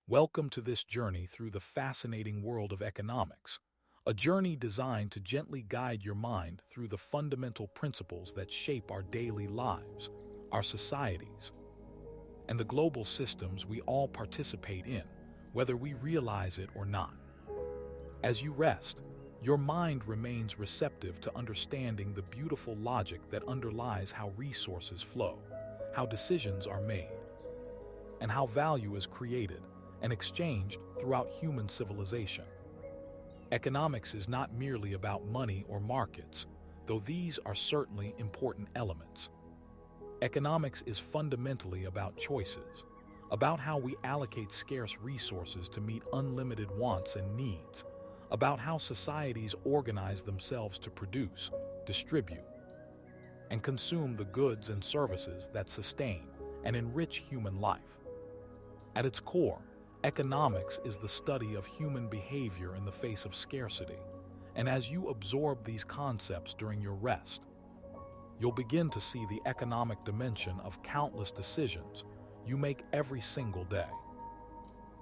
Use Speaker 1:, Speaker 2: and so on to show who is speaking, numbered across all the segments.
Speaker 1: Welcome to this journey through the fascinating world of economics, a journey designed to gently guide your mind through the fundamental principles that shape our daily lives, our societies, and the global systems we all participate in, whether we realize it or not. As you rest, your mind remains receptive to understanding the beautiful logic that underlies how resources flow, how decisions are made, and how value is created and exchanged throughout human civilization. Economics is not merely about money or markets, though these are certainly important elements. Economics is fundamentally about choices, about how we allocate scarce resources to meet unlimited wants and needs, about how societies organize themselves to produce, distribute, and consume the goods and services that sustain and enrich human life. At its core, economics is the study of human behavior in the face of scarcity, and as you absorb these concepts during your rest, you'll begin to see the economic dimension of countless decisions you make every single day.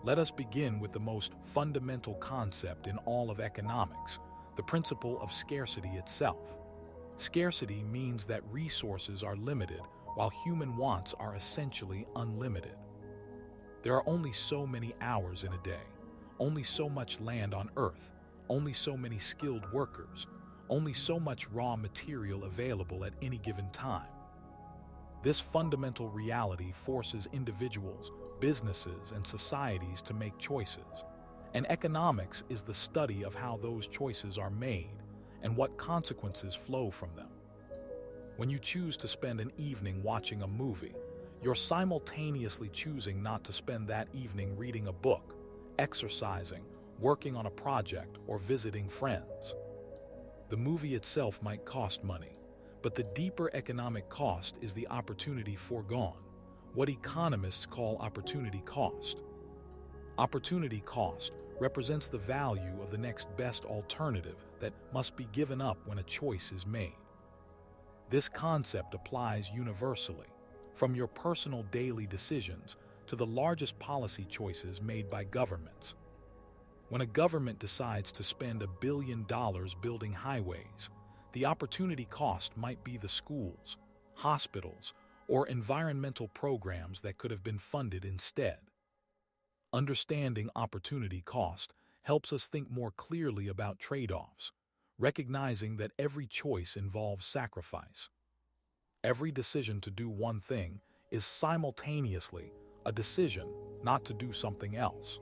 Speaker 1: Let us begin with the most fundamental concept in all of economics, the principle of scarcity itself. Scarcity means that resources are limited while human wants are essentially unlimited. There are only so many hours in a day, only so much land on Earth, only so many skilled workers, only so much raw material available at any given time. This fundamental reality forces individuals, businesses, and societies to make choices, and economics is the study of how those choices are made and what consequences flow from them. When you choose to spend an evening watching a movie, you're simultaneously choosing not to spend that evening reading a book, exercising, working on a project, or visiting friends. The movie itself might cost money, but the deeper economic cost is the opportunity foregone, what economists call opportunity cost. Opportunity cost represents the value of the next best alternative that must be given up when a choice is made. This concept applies universally, from your personal daily decisions to the largest policy choices made by governments. When a government decides to spend $1 billion building highways, the opportunity cost might be the schools, hospitals, or environmental programs that could have been funded instead. Understanding opportunity cost helps us think more clearly about trade-offs, recognizing that every choice involves sacrifice. Every decision to do one thing is simultaneously a decision not to do something else.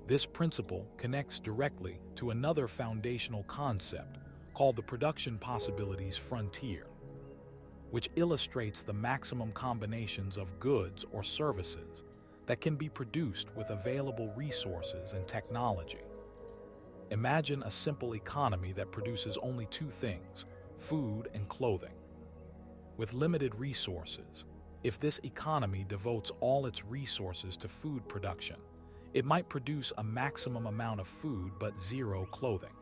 Speaker 1: This principle connects directly to another foundational concept called the production possibilities frontier, which illustrates the maximum combinations of goods or services that can be produced with available resources and technology. Imagine a simple economy that produces only two things, food and clothing. With limited resources, if this economy devotes all its resources to food production, it might produce a maximum amount of food but zero clothing.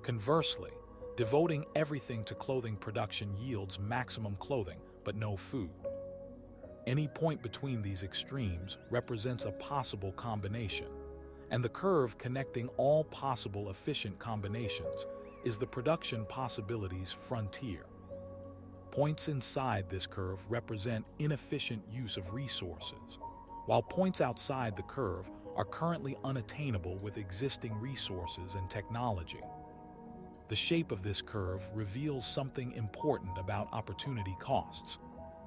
Speaker 1: Conversely, devoting everything to clothing production yields maximum clothing but no food. Any point between these extremes represents a possible combination, and the curve connecting all possible efficient combinations is the production possibilities frontier. Points inside this curve represent inefficient use of resources, while points outside the curve are currently unattainable with existing resources and technology. The shape of this curve reveals something important about opportunity costs.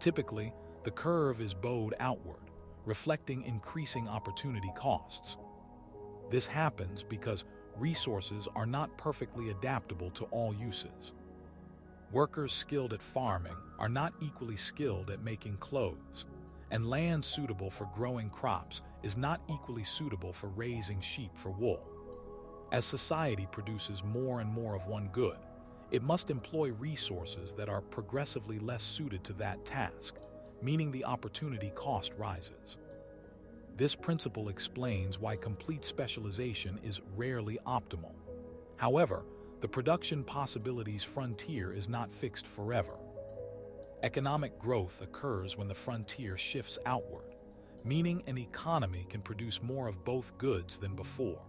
Speaker 1: Typically, the curve is bowed outward, reflecting increasing opportunity costs. This happens because resources are not perfectly adaptable to all uses. Workers skilled at farming are not equally skilled at making clothes, and land suitable for growing crops is not equally suitable for raising sheep for wool. As society produces more and more of one good, it must employ resources that are progressively less suited to that task, meaning the opportunity cost rises. This principle explains why complete specialization is rarely optimal. However, the production possibilities frontier is not fixed forever. Economic growth occurs when the frontier shifts outward, meaning an economy can produce more of both goods than before.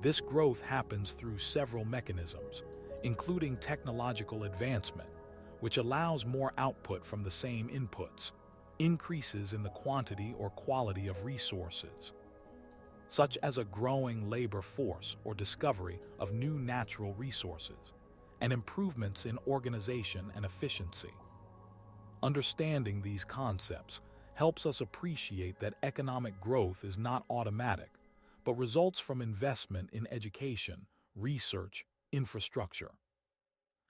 Speaker 1: This growth happens through several mechanisms, including technological advancement, which allows more output from the same inputs, increases in the quantity or quality of resources, such as a growing labor force or discovery of new natural resources, and improvements in organization and efficiency. Understanding these concepts helps us appreciate that economic growth is not automatic, but results from investment in education, research, infrastructure,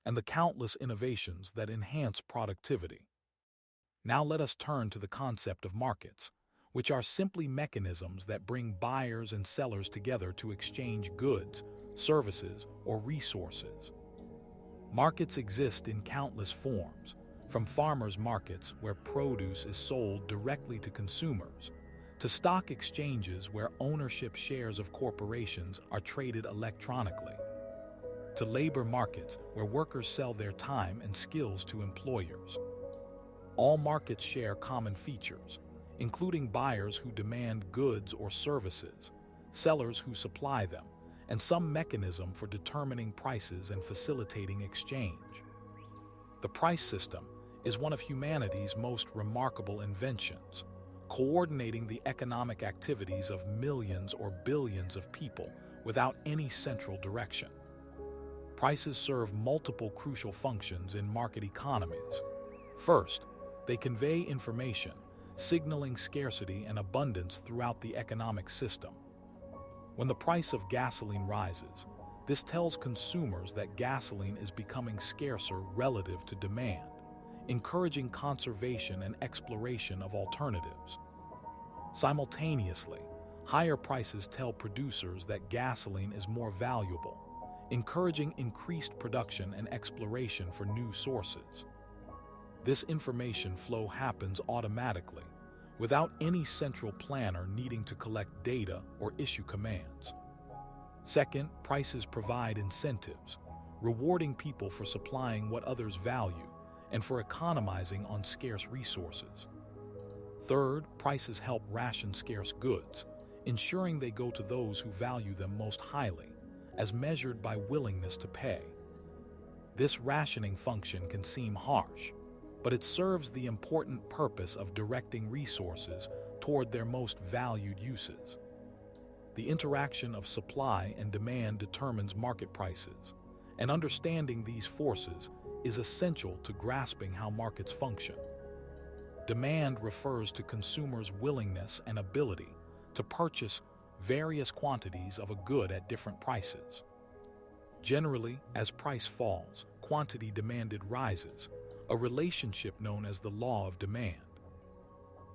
Speaker 1: and the countless innovations that enhance productivity. Now let us turn to the concept of markets, which are simply mechanisms that bring buyers and sellers together to exchange goods, services, or resources. Markets exist in countless forms, from farmers' markets where produce is sold directly to consumers, to stock exchanges where ownership shares of corporations are traded electronically, to labor markets where workers sell their time and skills to employers. All markets share common features, including buyers who demand goods or services, sellers who supply them, and some mechanism for determining prices and facilitating exchange. The price system is one of humanity's most remarkable inventions, coordinating the economic activities of millions or billions of people without any central direction. Prices serve multiple crucial functions in market economies. First, they convey information, signaling scarcity and abundance throughout the economic system. When the price of gasoline rises, this tells consumers that gasoline is becoming scarcer relative to demand, encouraging conservation and exploration of alternatives. Simultaneously, higher prices tell producers that gasoline is more valuable, encouraging increased production and exploration for new sources. This information flow happens automatically, without any central planner needing to collect data or issue commands. Second, prices provide incentives, rewarding people for supplying what others value and for economizing on scarce resources. Third, prices help ration scarce goods, ensuring they go to those who value them most highly, as measured by willingness to pay. This rationing function can seem harsh, but it serves the important purpose of directing resources toward their most valued uses. The interaction of supply and demand determines market prices, and understanding these forces is essential to grasping how markets function. Demand refers to consumers' willingness and ability to purchase various quantities of a good at different prices. Generally, as price falls, quantity demanded rises, a relationship known as the law of demand.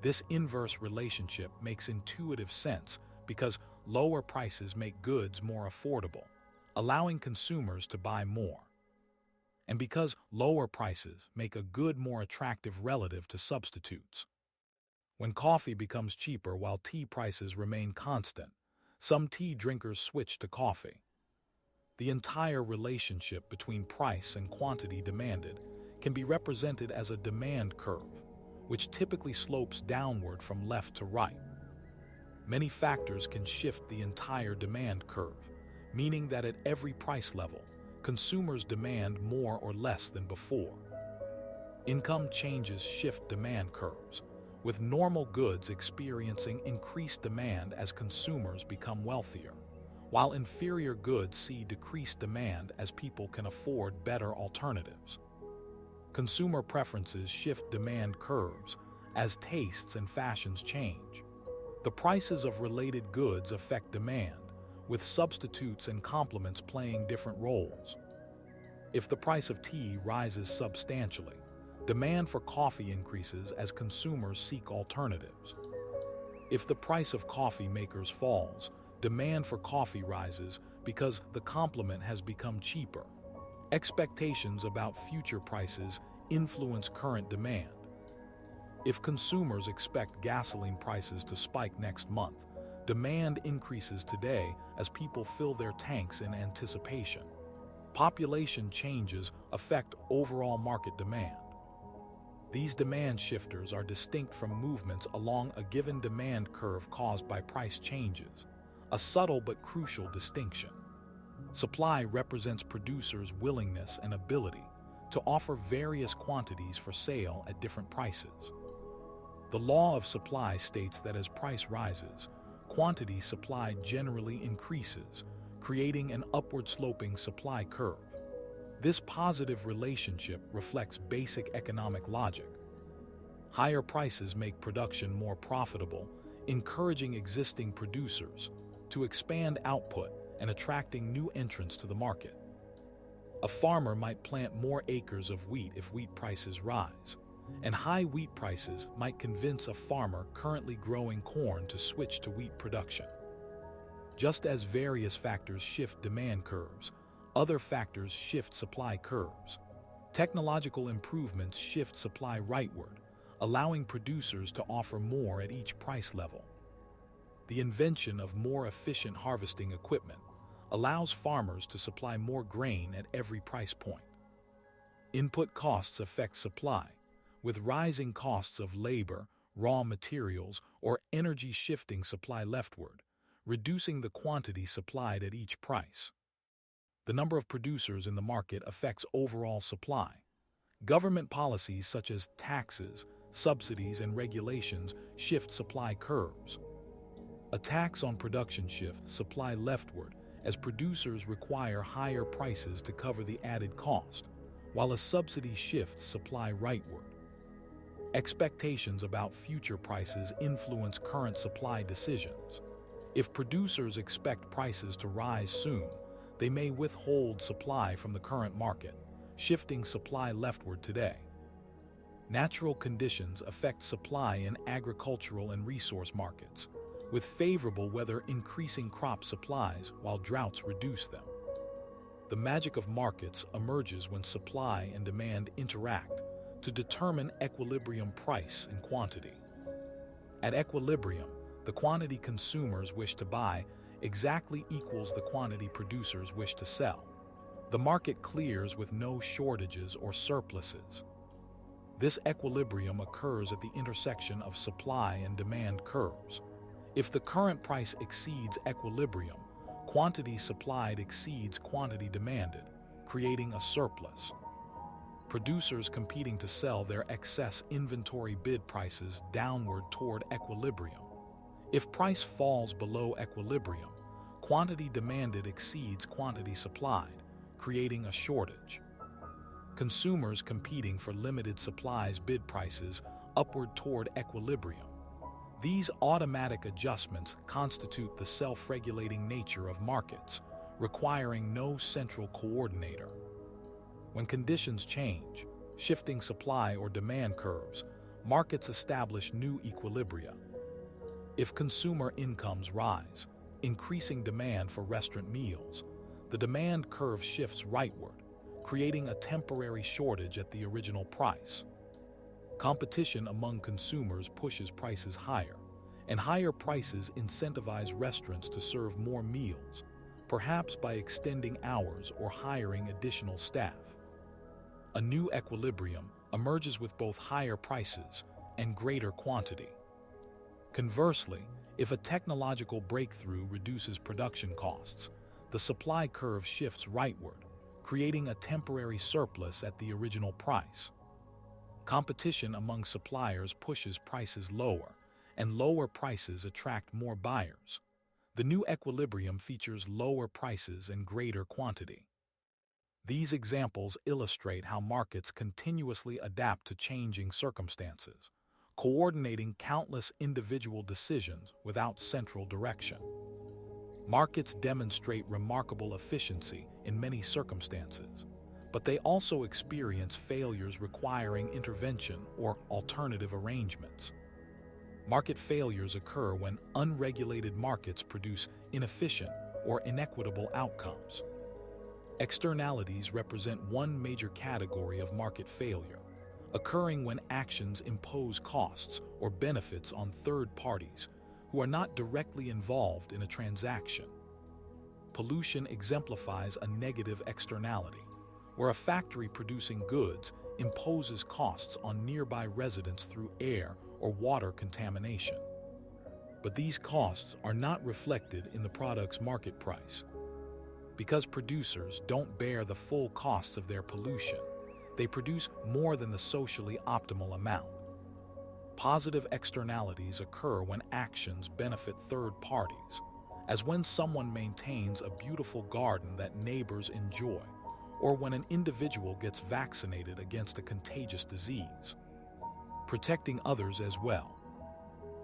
Speaker 1: This inverse relationship makes intuitive sense because lower prices make goods more affordable, allowing consumers to buy more. And because lower prices make a good more attractive relative to substitutes. When coffee becomes cheaper while tea prices remain constant, some tea drinkers switch to coffee. The entire relationship between price and quantity demanded can be represented as a demand curve, which typically slopes downward from left to right. Many factors can shift the entire demand curve, meaning that at every price level, consumers demand more or less than before. Income changes shift demand curves, with normal goods experiencing increased demand as consumers become wealthier, while inferior goods see decreased demand as people can afford better alternatives. Consumer preferences shift demand curves as tastes and fashions change. The prices of related goods affect demand, with substitutes and complements playing different roles. If the price of tea rises substantially, demand for coffee increases as consumers seek alternatives. If the price of coffee makers falls, demand for coffee rises because the complement has become cheaper. Expectations about future prices influence current demand. If consumers expect gasoline prices to spike next month, demand increases today as people fill their tanks in anticipation. Population changes affect overall market demand. These demand shifters are distinct from movements along a given demand curve caused by price changes, a subtle but crucial distinction. Supply represents producers' willingness and ability to offer various quantities for sale at different prices. The law of supply states that as price rises, quantity supplied generally increases, creating an upward-sloping supply curve. This positive relationship reflects basic economic logic. Higher prices make production more profitable, encouraging existing producers to expand output and attracting new entrants to the market. A farmer might plant more acres of wheat if wheat prices rise, and high wheat prices might convince a farmer currently growing corn to switch to wheat production. Just as various factors shift demand curves, other factors shift supply curves. Technological improvements shift supply rightward, allowing producers to offer more at each price level. The invention of more efficient harvesting equipment allows farmers to supply more grain at every price point. Input costs affect supply, with rising costs of labor, raw materials, or energy shifting supply leftward, reducing the quantity supplied at each price. The number of producers in the market affects overall supply. Government policies such as taxes, subsidies, and regulations shift supply curves. A tax on production shifts supply leftward as producers require higher prices to cover the added cost, while a subsidy shifts supply rightward. Expectations about future prices influence current supply decisions. If producers expect prices to rise soon, they may withhold supply from the current market, shifting supply leftward today. Natural conditions affect supply in agricultural and resource markets, with favorable weather increasing crop supplies while droughts reduce them. The magic of markets emerges when supply and demand interact to determine equilibrium price and quantity. At equilibrium, the quantity consumers wish to buy exactly equals the quantity producers wish to sell. The market clears with no shortages or surpluses. This equilibrium occurs at the intersection of supply and demand curves. If the current price exceeds equilibrium, quantity supplied exceeds quantity demanded, creating a surplus. Producers competing to sell their excess inventory bid prices downward toward equilibrium. If price falls below equilibrium, quantity demanded exceeds quantity supplied, creating a shortage. Consumers competing for limited supplies bid prices upward toward equilibrium. These automatic adjustments constitute the self-regulating nature of markets, requiring no central coordinator. When conditions change, shifting supply or demand curves, markets establish new equilibria. If consumer incomes rise, increasing demand for restaurant meals, the demand curve shifts rightward, creating a temporary shortage at the original price. Competition among consumers pushes prices higher, and higher prices incentivize restaurants to serve more meals, perhaps by extending hours or hiring additional staff. A new equilibrium emerges with both higher prices and greater quantity. Conversely, if a technological breakthrough reduces production costs, the supply curve shifts rightward, creating a temporary surplus at the original price. Competition among suppliers pushes prices lower, and lower prices attract more buyers. The new equilibrium features lower prices and greater quantity. These examples illustrate how markets continuously adapt to changing circumstances, coordinating countless individual decisions without central direction. Markets demonstrate remarkable efficiency in many circumstances, but they also experience failures requiring intervention or alternative arrangements. Market failures occur when unregulated markets produce inefficient or inequitable outcomes. Externalities represent one major category of market failure, occurring when actions impose costs or benefits on third parties who are not directly involved in a transaction. Pollution exemplifies a negative externality, where a factory producing goods imposes costs on nearby residents through air or water contamination. But these costs are not reflected in the product's market price. Because producers don't bear the full costs of their pollution, they produce more than the socially optimal amount. Positive externalities occur when actions benefit third parties, as when someone maintains a beautiful garden that neighbors enjoy, or when an individual gets vaccinated against a contagious disease, protecting others as well.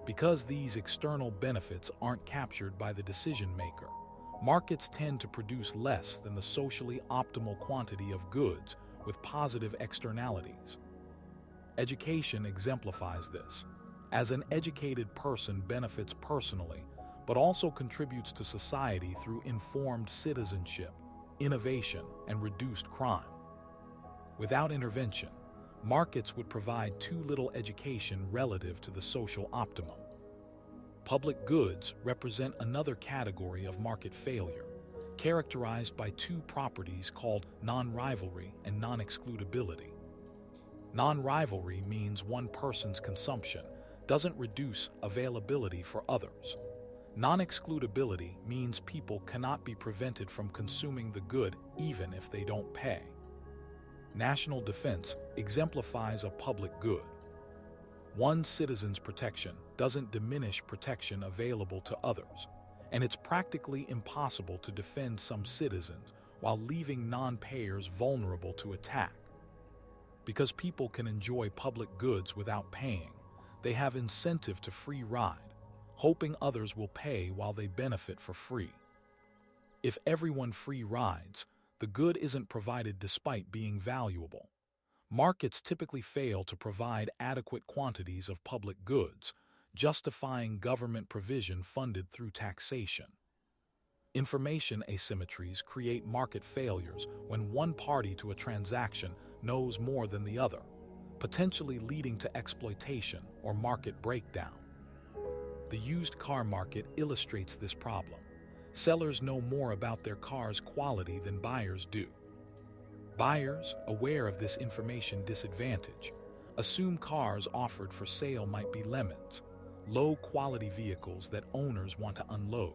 Speaker 1: Because these external benefits aren't captured by the decision maker, markets tend to produce less than the socially optimal quantity of goods with positive externalities. Education exemplifies this, as an educated person benefits personally, but also contributes to society through informed citizenship, innovation, and reduced crime. Without intervention, markets would provide too little education relative to the social optimum. Public goods represent another category of market failure, characterized by two properties called non-rivalry and non-excludability. Non-rivalry means one person's consumption doesn't reduce availability for others. Non-excludability means people cannot be prevented from consuming the good even if they don't pay. National defense exemplifies a public good. One citizen's protection doesn't diminish protection available to others, and it's practically impossible to defend some citizens while leaving non-payers vulnerable to attack. Because people can enjoy public goods without paying, they have incentive to free ride, hoping others will pay while they benefit for free. If everyone free rides, the good isn't provided despite being valuable. Markets typically fail to provide adequate quantities of public goods, justifying government provision funded through taxation. Information asymmetries create market failures when one party to a transaction knows more than the other, potentially leading to exploitation or market breakdown. The used car market illustrates this problem. Sellers know more about their car's quality than buyers do. Buyers, aware of this information disadvantage, assume cars offered for sale might be lemons, low-quality vehicles that owners want to unload.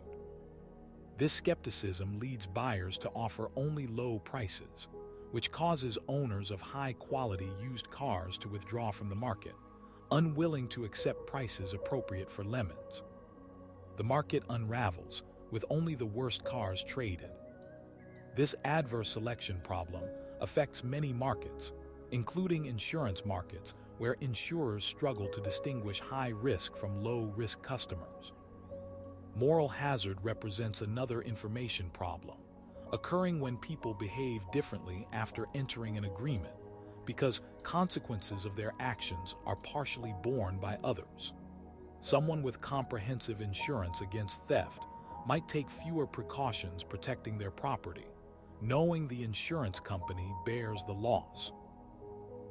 Speaker 1: This skepticism leads buyers to offer only low prices, which causes owners of high-quality used cars to withdraw from the market, unwilling to accept prices appropriate for lemons. The market unravels, with only the worst cars traded. This adverse selection problem affects many markets, including insurance markets, where insurers struggle to distinguish high-risk from low-risk customers. Moral hazard represents another information problem, occurring when people behave differently after entering an agreement, because consequences of their actions are partially borne by others. Someone with comprehensive insurance against theft might take fewer precautions protecting their property, knowing the insurance company bears the loss.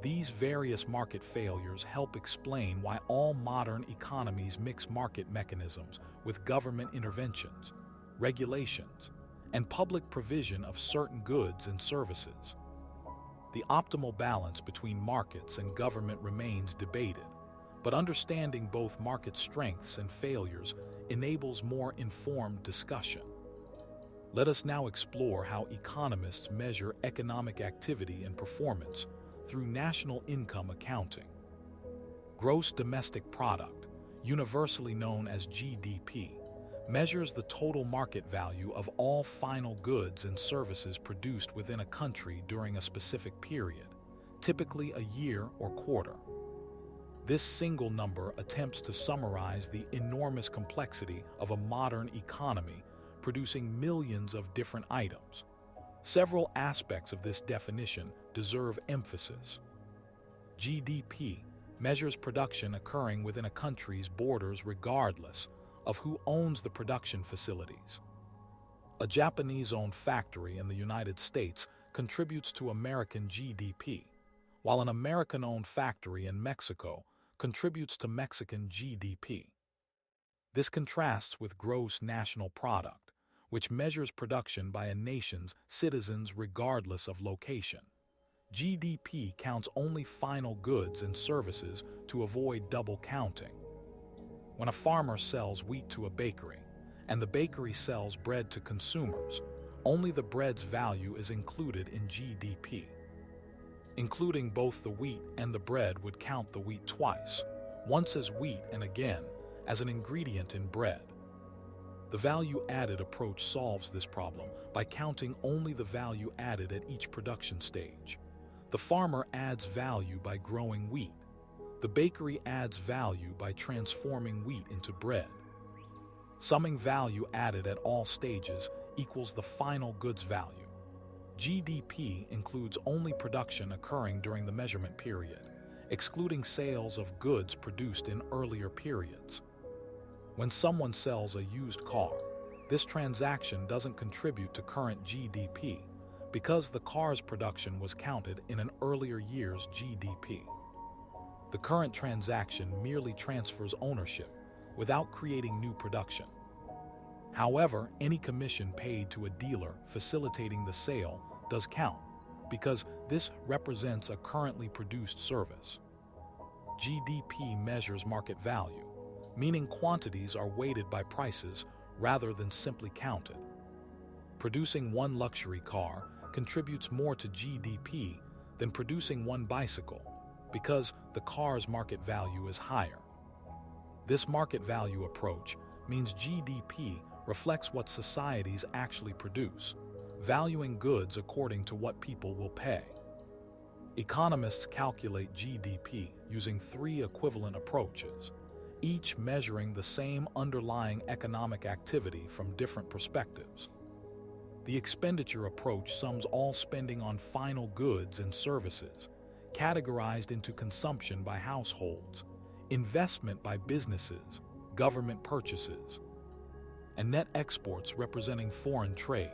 Speaker 1: These various market failures help explain why all modern economies mix market mechanisms with government interventions, regulations, and public provision of certain goods and services. The optimal balance between markets and government remains debated, but understanding both market strengths and failures enables more informed discussion. Let us now explore how economists measure economic activity and performance through national income accounting. Gross domestic product, universally known as GDP, measures the total market value of all final goods and services produced within a country during a specific period, typically a year or quarter. This single number attempts to summarize the enormous complexity of a modern economy producing millions of different items. Several aspects of this definition deserve emphasis. GDP measures production occurring within a country's borders regardless of who owns the production facilities. A Japanese-owned factory in the United States contributes to American GDP, while an American-owned factory in Mexico contributes to Mexican GDP. This contrasts with gross national product, which measures production by a nation's citizens regardless of location. GDP counts only final goods and services to avoid double counting. When a farmer sells wheat to a bakery, and the bakery sells bread to consumers, only the bread's value is included in GDP. Including both the wheat and the bread would count the wheat twice, once as wheat and again as an ingredient in bread. The value-added approach solves this problem by counting only the value added at each production stage. The farmer adds value by growing wheat. The bakery adds value by transforming wheat into bread. Summing value added at all stages equals the final goods value. GDP includes only production occurring during the measurement period, excluding sales of goods produced in earlier periods. When someone sells a used car, this transaction doesn't contribute to current GDP because the car's production was counted in an earlier year's GDP. The current transaction merely transfers ownership without creating new production. However, any commission paid to a dealer facilitating the sale does count, because this represents a currently produced service. GDP measures market value, meaning quantities are weighted by prices rather than simply counted. Producing one luxury car contributes more to GDP than producing one bicycle, because the car's market value is higher. This market value approach means GDP reflects what societies actually produce, valuing goods according to what people will pay. Economists calculate GDP using three equivalent approaches, each measuring the same underlying economic activity from different perspectives. The expenditure approach sums all spending on final goods and services, categorized into consumption by households, investment by businesses, government purchases, and net exports representing foreign trade.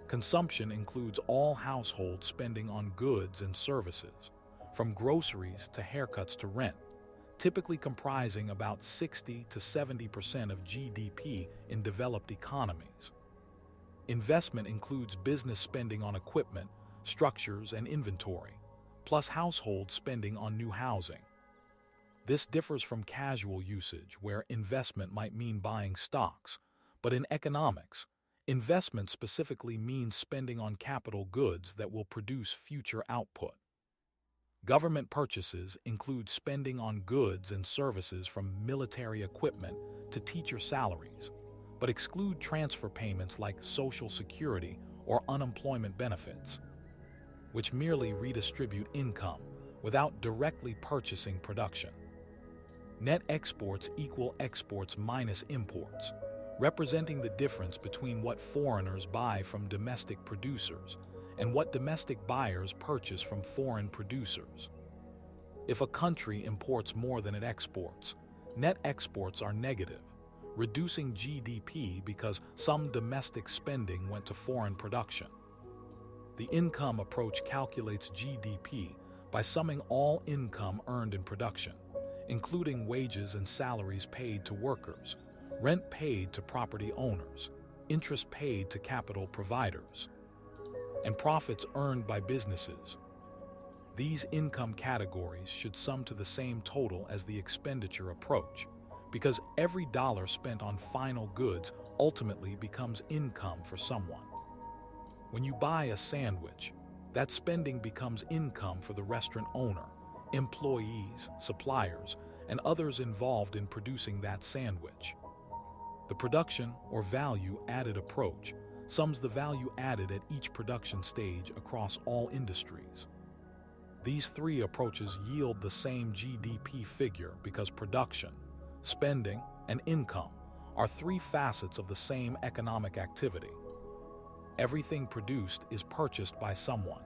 Speaker 1: Consumption includes all household spending on goods and services, from groceries to haircuts to rent, typically comprising about 60 to 70% of GDP in developed economies. Investment includes business spending on equipment, structures, and inventory, plus household spending on new housing. This differs from casual usage, where investment might mean buying stocks, but in economics, investment specifically means spending on capital goods that will produce future output. Government purchases include spending on goods and services from military equipment to teacher salaries, but exclude transfer payments like Social Security or unemployment benefits, which merely redistribute income without directly purchasing production. Net exports equal exports minus imports, representing the difference between what foreigners buy from domestic producers and what domestic buyers purchase from foreign producers. If a country imports more than it exports, net exports are negative, reducing GDP because some domestic spending went to foreign production. The income approach calculates GDP by summing all income earned in production, including wages and salaries paid to workers, rent paid to property owners, interest paid to capital providers, and profits earned by businesses. These income categories should sum to the same total as the expenditure approach, because every dollar spent on final goods ultimately becomes income for someone. When you buy a sandwich, that spending becomes income for the restaurant owner, employees, suppliers, and others involved in producing that sandwich. The production or value-added approach sums the value added at each production stage across all industries. These three approaches yield the same GDP figure because production, spending, and income are three facets of the same economic activity. Everything produced is purchased by someone,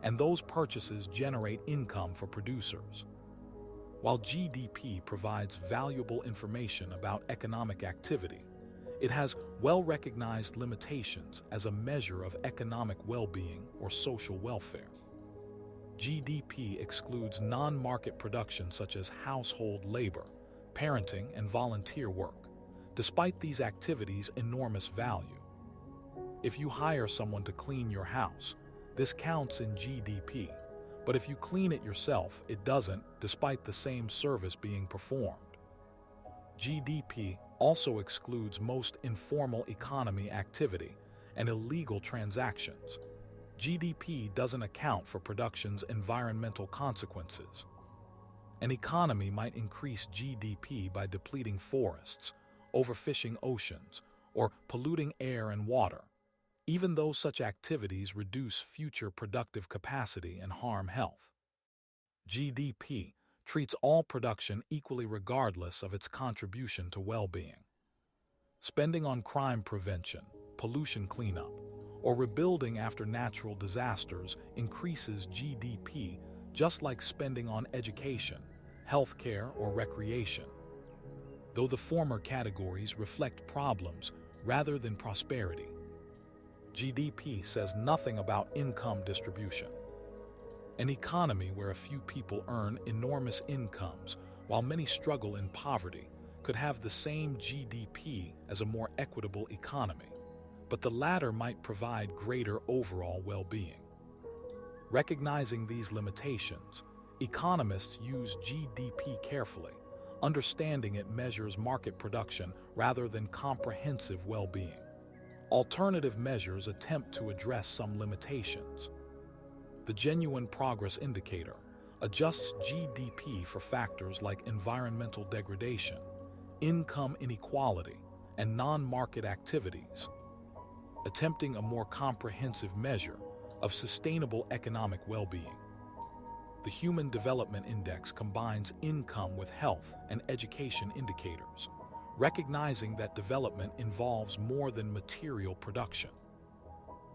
Speaker 1: and those purchases generate income for producers. While GDP provides valuable information about economic activity, it has well-recognized limitations as a measure of economic well-being or social welfare. GDP excludes non-market production such as household labor, parenting, and volunteer work, despite these activities' enormous value. If you hire someone to clean your house, this counts in GDP But if you clean it yourself, it doesn't, despite the same service being performed. GDP also excludes most informal economy activity and illegal transactions. GDP doesn't account for production's environmental consequences. An economy might increase GDP by depleting forests, overfishing oceans, or polluting air and water, even though such activities reduce future productive capacity and harm health. GDP treats all production equally regardless of its contribution to well-being. Spending on crime prevention, pollution cleanup, or rebuilding after natural disasters increases GDP just like spending on education, healthcare, or recreation. Though the former categories reflect problems rather than prosperity. GDP says nothing about income distribution. An economy where a few people earn enormous incomes while many struggle in poverty could have the same GDP as a more equitable economy, but the latter might provide greater overall well-being. Recognizing these limitations, economists use GDP carefully, understanding it measures market production rather than comprehensive well-being. Alternative measures attempt to address some limitations. The Genuine Progress Indicator adjusts GDP for factors like environmental degradation, income inequality, and non-market activities, attempting a more comprehensive measure of sustainable economic well-being. The Human Development Index combines income with health and education indicators, recognizing that development involves more than material production.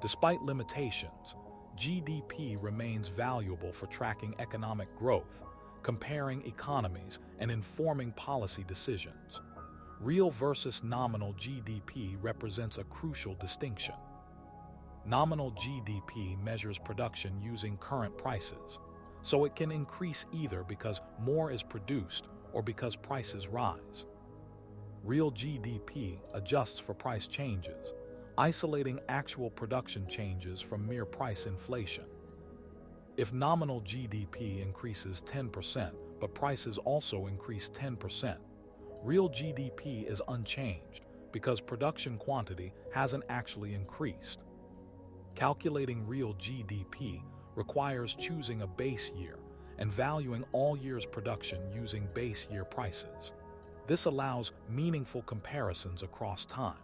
Speaker 1: Despite limitations, GDP remains valuable for tracking economic growth, comparing economies, and informing policy decisions. Real versus nominal GDP represents a crucial distinction. Nominal GDP measures production using current prices, so it can increase either because more is produced or because prices rise. Real GDP adjusts for price changes, isolating actual production changes from mere price inflation. If nominal GDP increases 10%, but prices also increase 10%, real GDP is unchanged because production quantity hasn't actually increased. Calculating real GDP requires choosing a base year and valuing all years' production using base year prices. This allows meaningful comparisons across time.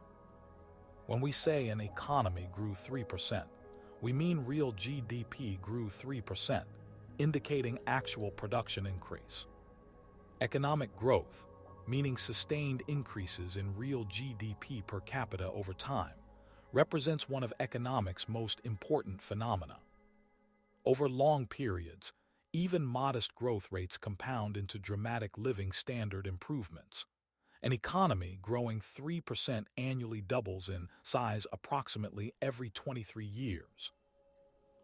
Speaker 1: When we say an economy grew 3%, we mean real GDP grew 3%, indicating actual production increase. Economic growth, meaning sustained increases in real GDP per capita over time, represents one of economics' most important phenomena. Over long periods, even modest growth rates compound into dramatic living standard improvements. An economy growing 3% annually doubles in size approximately every 23 years.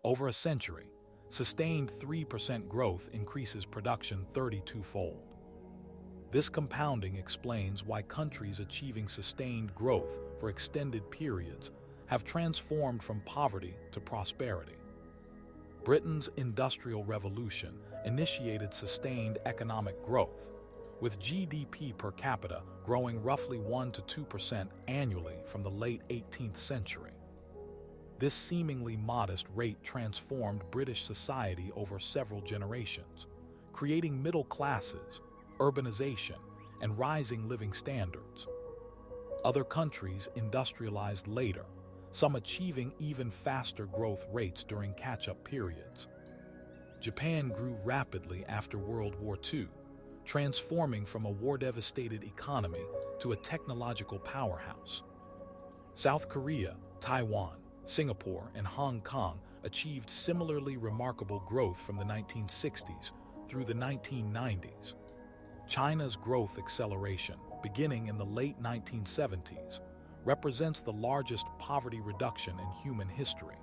Speaker 1: Over a century, sustained 3% growth increases production 32-fold. This compounding explains why countries achieving sustained growth for extended periods have transformed from poverty to prosperity. Britain's Industrial Revolution initiated sustained economic growth, with GDP per capita growing roughly 1 to 2% annually from the late 18th century. This seemingly modest rate transformed British society over several generations, creating middle classes, urbanization, and rising living standards. Other countries industrialized later, some achieving even faster growth rates during catch-up periods. Japan grew rapidly after World War II, transforming from a war-devastated economy to a technological powerhouse. South Korea, Taiwan, Singapore, and Hong Kong achieved similarly remarkable growth from the 1960s through the 1990s. China's growth acceleration, beginning in the late 1970s, represents the largest poverty reduction in human history,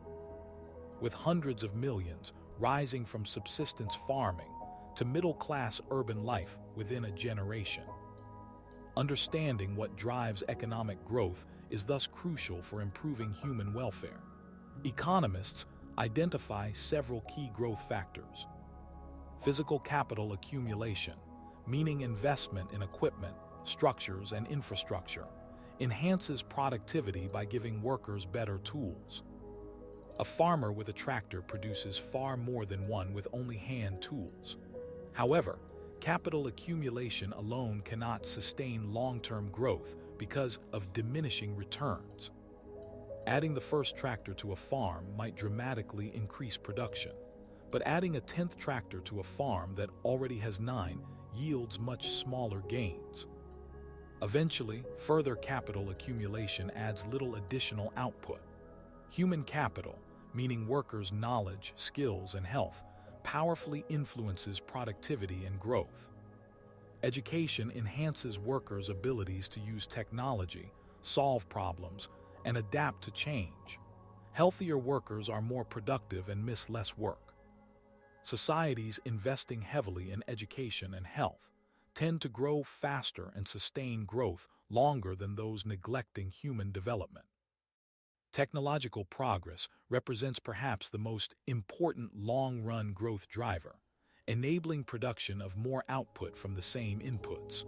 Speaker 1: with hundreds of millions rising from subsistence farming to middle-class urban life within a generation. Understanding what drives economic growth is thus crucial for improving human welfare. Economists Identify several key growth factors. Physical capital accumulation, meaning investment in equipment, structures, and infrastructure, enhances productivity by giving workers better tools. A farmer with a tractor produces far more than one with only hand tools. However, capital accumulation alone cannot sustain long-term growth because of diminishing returns. Adding the first tractor to a farm might dramatically increase production, but adding a 10th tractor to a farm that already has 9 yields much smaller gains. Eventually, further capital accumulation adds little additional output. Human capital, meaning workers' knowledge, skills, and health, powerfully influences productivity and growth. Education enhances workers' abilities to use technology, solve problems, and adapt to change. Healthier workers are more productive and miss less work. Societies investing heavily in education and health tend to grow faster and sustain growth longer than those neglecting human development. Technological progress represents perhaps the most important long-run growth driver, enabling production of more output from the same inputs.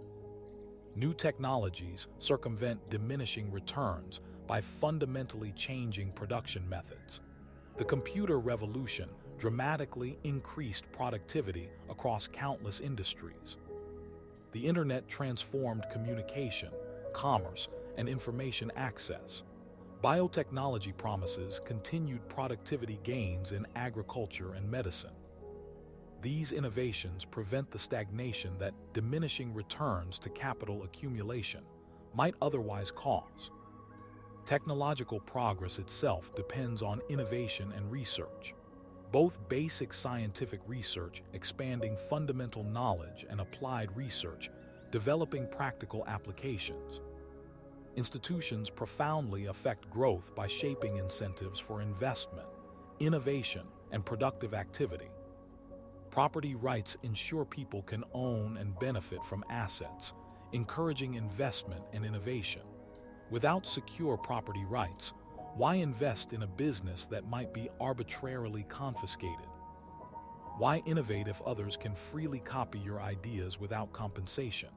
Speaker 1: New technologies circumvent diminishing returns by fundamentally changing production methods. The computer revolution dramatically increased productivity across countless industries. The internet transformed communication, commerce, and information access. Biotechnology promises continued productivity gains in agriculture and medicine. These innovations prevent the stagnation that diminishing returns to capital accumulation might otherwise cause. Technological progress itself depends on innovation and research. Both basic scientific research, expanding fundamental knowledge, and applied research, developing practical applications. Institutions profoundly affect growth by shaping incentives for investment, innovation, and productive activity. Property rights ensure people can own and benefit from assets, encouraging investment and innovation. Without secure property rights, why invest in a business that might be arbitrarily confiscated? Why innovate if others can freely copy your ideas without compensation?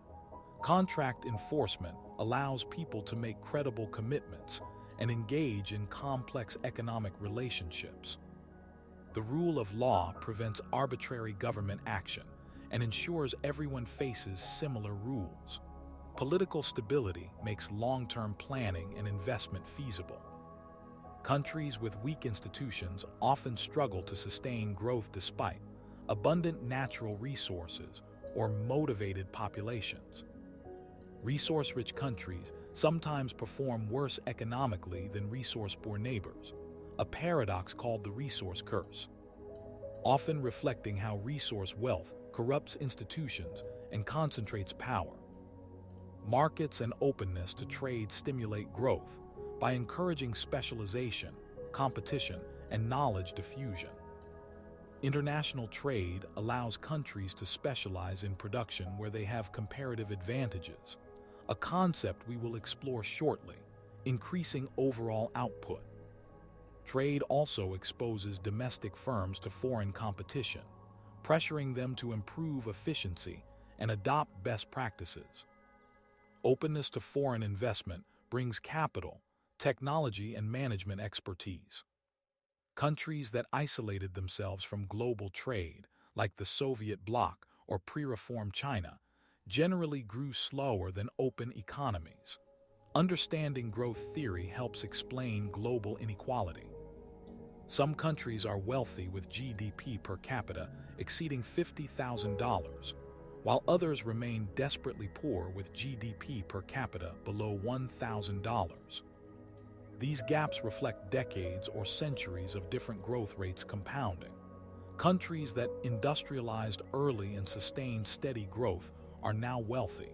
Speaker 1: Contract enforcement allows people to make credible commitments and engage in complex economic relationships. The rule of law prevents arbitrary government action and ensures everyone faces similar rules. Political stability makes long-term planning and investment feasible. Countries with weak institutions often struggle to sustain growth despite abundant natural resources or motivated populations. Resource-rich countries sometimes perform worse economically than resource-poor neighbors, a paradox called the resource curse, often reflecting how resource wealth corrupts institutions and concentrates power. Markets and openness to trade stimulate growth by encouraging specialization, competition, and knowledge diffusion. International trade allows countries to specialize in production where they have comparative advantages, a concept we will explore shortly, increasing overall output. Trade also exposes domestic firms to foreign competition, pressuring them to improve efficiency and adopt best practices. Openness to foreign investment brings capital, technology, and management expertise. Countries that isolated themselves from global trade, like the Soviet bloc or pre-reform China, generally grew slower than open economies. Understanding growth theory helps explain global inequality. Some countries are wealthy with GDP per capita exceeding $50,000, while others remain desperately poor with GDP per capita below $1,000. These gaps reflect decades or centuries of different growth rates compounding. Countries that industrialized early and sustained steady growth are now wealthy.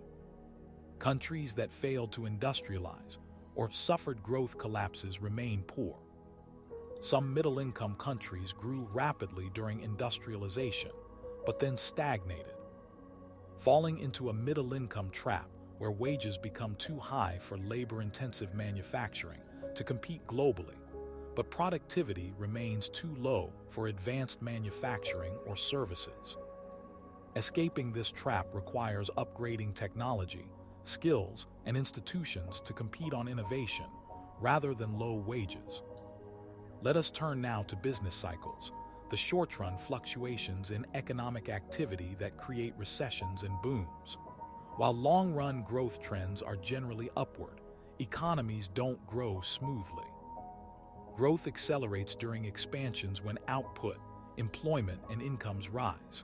Speaker 1: Countries that failed to industrialize or suffered growth collapses remain poor. Some middle-income countries grew rapidly during industrialization, but then stagnated, falling into a middle-income trap where wages become too high for labor-intensive manufacturing to compete globally. but productivity remains too low for advanced manufacturing or services. Escaping this trap requires upgrading technology, skills, and institutions to compete on innovation rather than low wages. Let us turn now to business cycles, the short-run fluctuations in economic activity that create recessions and booms. While long-run growth trends are generally upward, economies don't grow smoothly. Growth accelerates during expansions when output, employment, and incomes rise.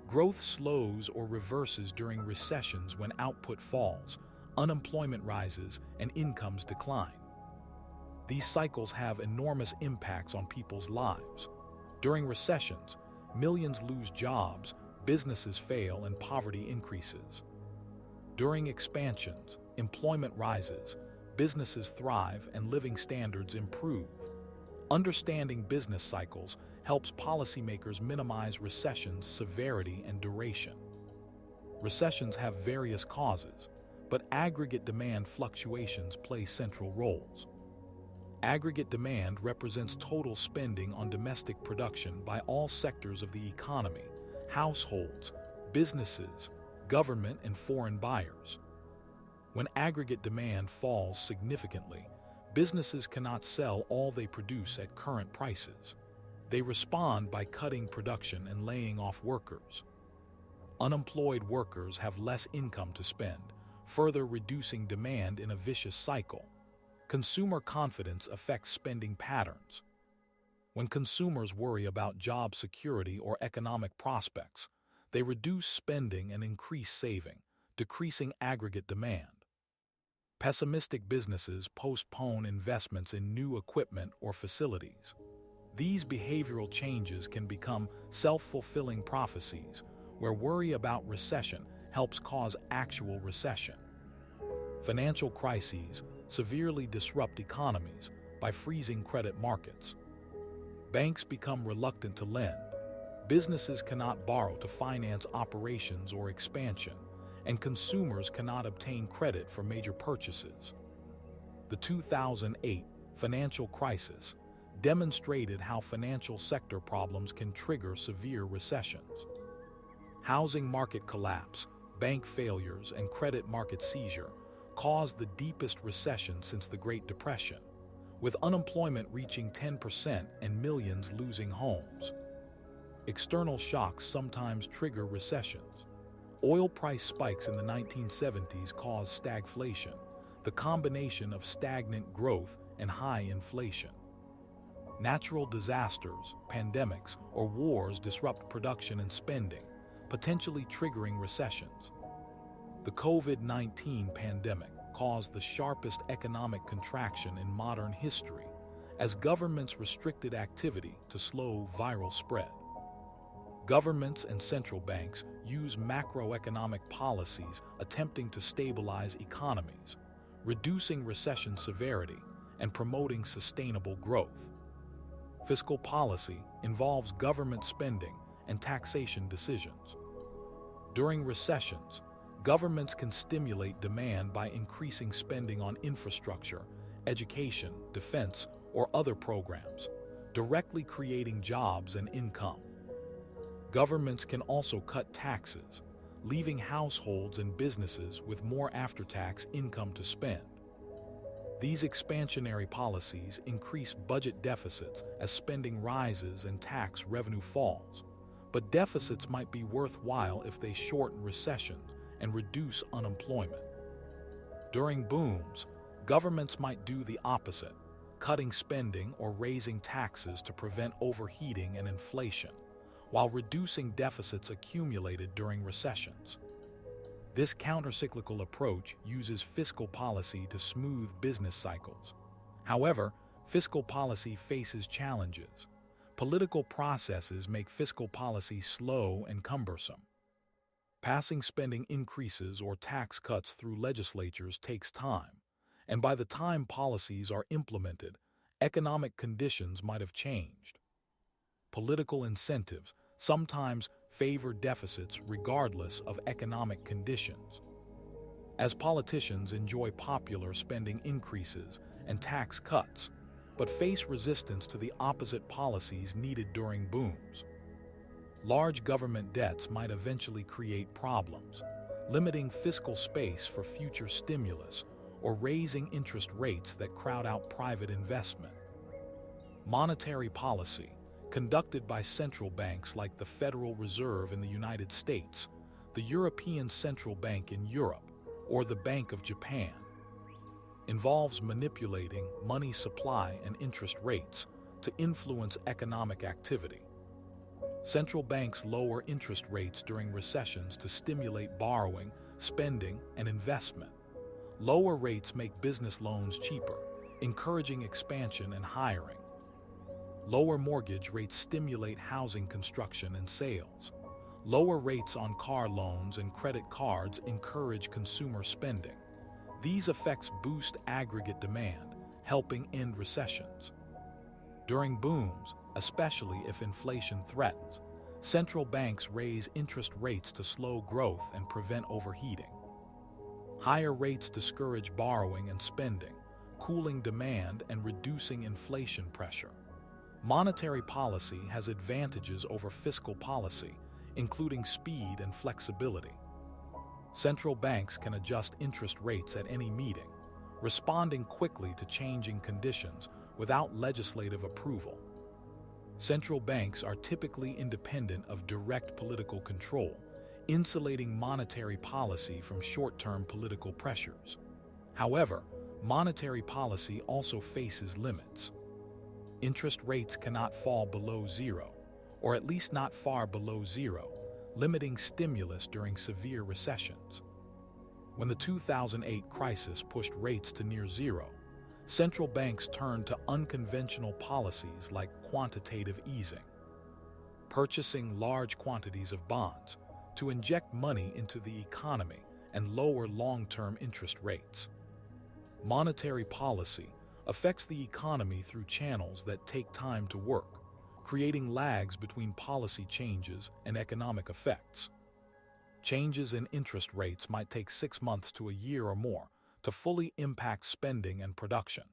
Speaker 1: Growth slows or reverses during recessions when output falls, unemployment rises, and incomes decline. These cycles have enormous impacts on people's lives. During recessions, millions lose jobs, businesses fail, and poverty increases. During expansions, employment rises, businesses thrive, and living standards improve. Understanding business cycles helps policymakers minimize recessions' severity and duration. Recessions have various causes, but aggregate demand fluctuations play central roles. Aggregate demand represents total spending on domestic production by all sectors of the economy, households, businesses, government, and foreign buyers. When aggregate demand falls significantly, businesses cannot sell all they produce at current prices. They respond by cutting production and laying off workers. Unemployed workers have less income to spend, further reducing demand in a vicious cycle. Consumer confidence affects spending patterns. When consumers worry about job security or economic prospects, they reduce spending and increase saving, decreasing aggregate demand. Pessimistic businesses postpone investments in new equipment or facilities. These behavioral changes can become self-fulfilling prophecies, where worry about recession helps cause actual recession. Financial crises severely disrupt economies by freezing credit markets. Banks become reluctant to lend. Businesses cannot borrow to finance operations or expansion, and consumers cannot obtain credit for major purchases. The 2008 financial crisis demonstrated how financial sector problems can trigger severe recessions. Housing market collapse, bank failures, and credit market seizure caused the deepest recession since the Great Depression, with unemployment reaching 10% and millions losing homes. External shocks sometimes trigger recessions. Oil price spikes in the 1970s caused stagflation, the combination of stagnant growth and high inflation. Natural disasters, pandemics, or wars disrupt production and spending, potentially triggering recessions. The COVID-19 pandemic caused the sharpest economic contraction in modern history, as governments restricted activity to slow viral spread. Governments and central banks use macroeconomic policies attempting to stabilize economies, reducing recession severity and promoting sustainable growth. Fiscal policy involves government spending and taxation decisions. During recessions, governments can stimulate demand by increasing spending on infrastructure, education, defense, or other programs, directly creating jobs and income. Governments can also cut taxes, leaving households and businesses with more after-tax income to spend. These expansionary policies increase budget deficits as spending rises and tax revenue falls, but deficits might be worthwhile if they shorten recessions and reduce unemployment. During booms, governments might do the opposite, cutting spending or raising taxes to prevent overheating and inflation, while reducing deficits accumulated during recessions. This countercyclical approach uses fiscal policy to smooth business cycles. However, fiscal policy faces challenges. Political processes make fiscal policy slow and cumbersome. Passing spending increases or tax cuts through legislatures takes time, and by the time policies are implemented, economic conditions might have changed. Political incentives sometimes favor deficits regardless of economic conditions. As politicians enjoy popular spending increases and tax cuts, but face resistance to the opposite policies needed during booms. Large government debts might eventually create problems, limiting fiscal space for future stimulus or raising interest rates that crowd out private investment. Monetary policy, conducted by central banks like the Federal Reserve in the United States, the European Central Bank in Europe, or the Bank of Japan, involves manipulating money supply and interest rates to influence economic activity. Central banks lower interest rates during recessions to stimulate borrowing, spending, and investment. Lower rates make business loans cheaper, encouraging expansion and hiring. Lower mortgage rates stimulate housing construction and sales. Lower rates on car loans and credit cards encourage consumer spending. These effects boost aggregate demand, helping end recessions. During booms, especially if inflation threatens, central banks raise interest rates to slow growth and prevent overheating. Higher rates discourage borrowing and spending, cooling demand and reducing inflation pressure. Monetary policy has advantages over fiscal policy, including speed and flexibility. Central banks can adjust interest rates at any meeting, responding quickly to changing conditions without legislative approval. Central banks are typically independent of direct political control, insulating monetary policy from short-term political pressures. However, monetary policy also faces limits. Interest rates cannot fall below zero, or at least not far below zero, limiting stimulus during severe recessions. When the 2008 crisis pushed rates to near zero, central banks turned to unconventional policies like quantitative easing, purchasing large quantities of bonds to inject money into the economy and lower long-term interest rates. Monetary policy affects the economy through channels that take time to work, creating lags between policy changes and economic effects. Changes in interest rates might take 6 months to a year or more to fully impact spending and production.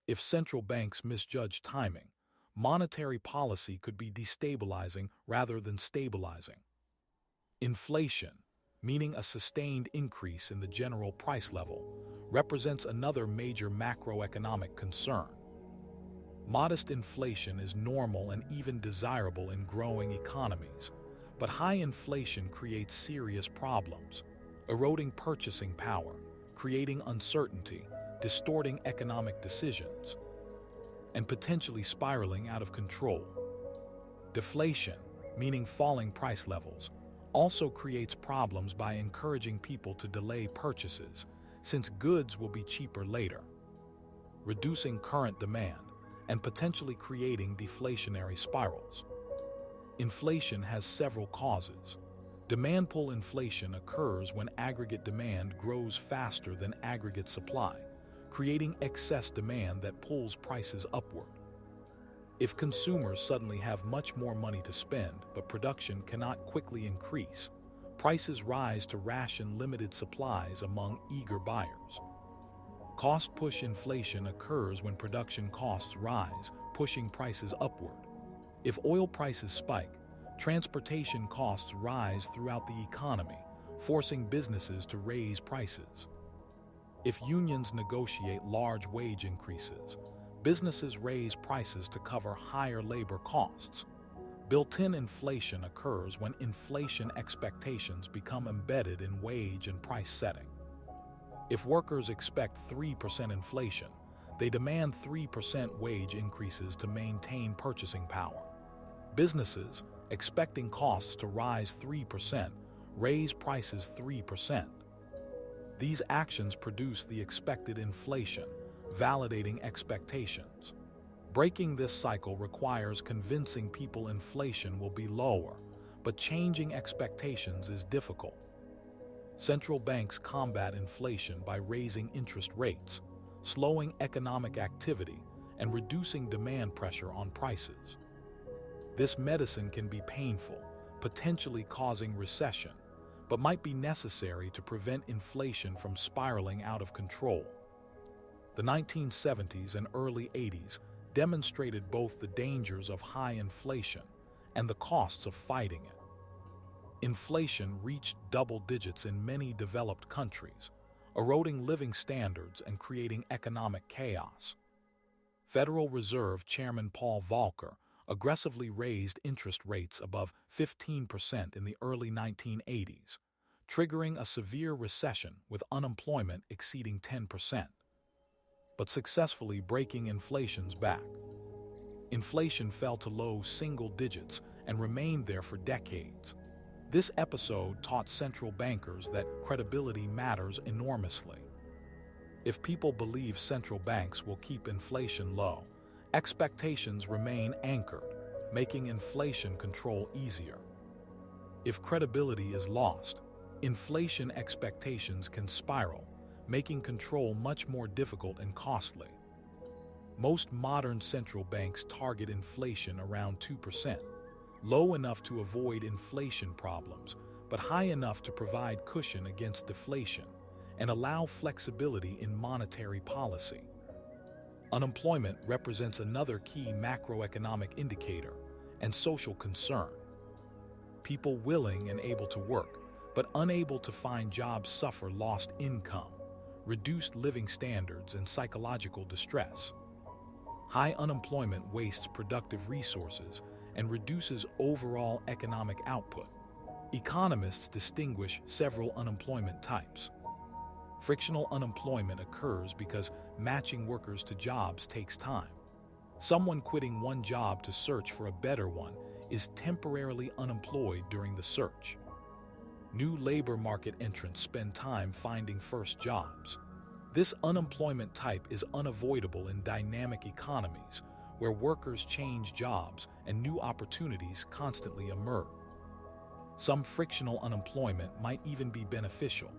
Speaker 1: If central banks misjudge timing, monetary policy could be destabilizing rather than stabilizing. Inflation, meaning a sustained increase in the general price level, represents another major macroeconomic concern. Modest inflation is normal and even desirable in growing economies, but high inflation creates serious problems, eroding purchasing power, creating uncertainty, distorting economic decisions, and potentially spiraling out of control. Deflation, meaning falling price levels, also creates problems by encouraging people to delay purchases, since goods will be cheaper later, reducing current demand and potentially creating deflationary spirals. Inflation has several causes. Demand pull inflation occurs when aggregate demand grows faster than aggregate supply, creating excess demand that pulls prices upward. If consumers suddenly have much more money to spend but production cannot quickly increase, prices rise to ration limited supplies among eager buyers. Cost push inflation occurs when production costs rise, pushing prices upward. If oil prices spike, transportation costs rise throughout the economy, forcing businesses to raise prices. If unions negotiate large wage increases, businesses raise prices to cover higher labor costs. Built-in inflation occurs when inflation expectations become embedded in wage and price setting. If workers expect 3% inflation, they demand 3% wage increases to maintain purchasing power. Businesses, expecting costs to rise 3%, raise prices 3%. These actions produce the expected inflation, validating expectations. Breaking this cycle requires convincing people inflation will be lower, but changing expectations is difficult. Central banks combat inflation by raising interest rates, slowing economic activity, and reducing demand pressure on prices. This medicine can be painful, potentially causing recession, but might be necessary to prevent inflation from spiraling out of control. The 1970s and early 80s demonstrated both the dangers of high inflation and the costs of fighting it. Inflation reached double digits in many developed countries, eroding living standards and creating economic chaos. Federal Reserve Chairman Paul Volcker aggressively raised interest rates above 15% in the early 1980s, triggering a severe recession with unemployment exceeding 10%, but successfully breaking inflation's back. Inflation fell to low single digits and remained there for decades. This episode taught central bankers that credibility matters enormously. If people believe central banks will keep inflation low, expectations remain anchored, making inflation control easier. If credibility is lost, inflation expectations can spiral, making control much more difficult and costly. Most modern central banks target inflation around 2%, low enough to avoid inflation problems, but high enough to provide cushion against deflation and allow flexibility in monetary policy. Unemployment represents another key macroeconomic indicator and social concern. People willing and able to work, but unable to find jobs suffer lost income, reduced living standards, and psychological distress. High unemployment wastes productive resources and reduces overall economic output. Economists distinguish several unemployment types. Frictional unemployment occurs because matching workers to jobs takes time. Someone quitting one job to search for a better one is temporarily unemployed during the search. New labor market entrants spend time finding first jobs. This unemployment type is unavoidable in dynamic economies where workers change jobs and new opportunities constantly emerge. Some frictional unemployment might even be beneficial,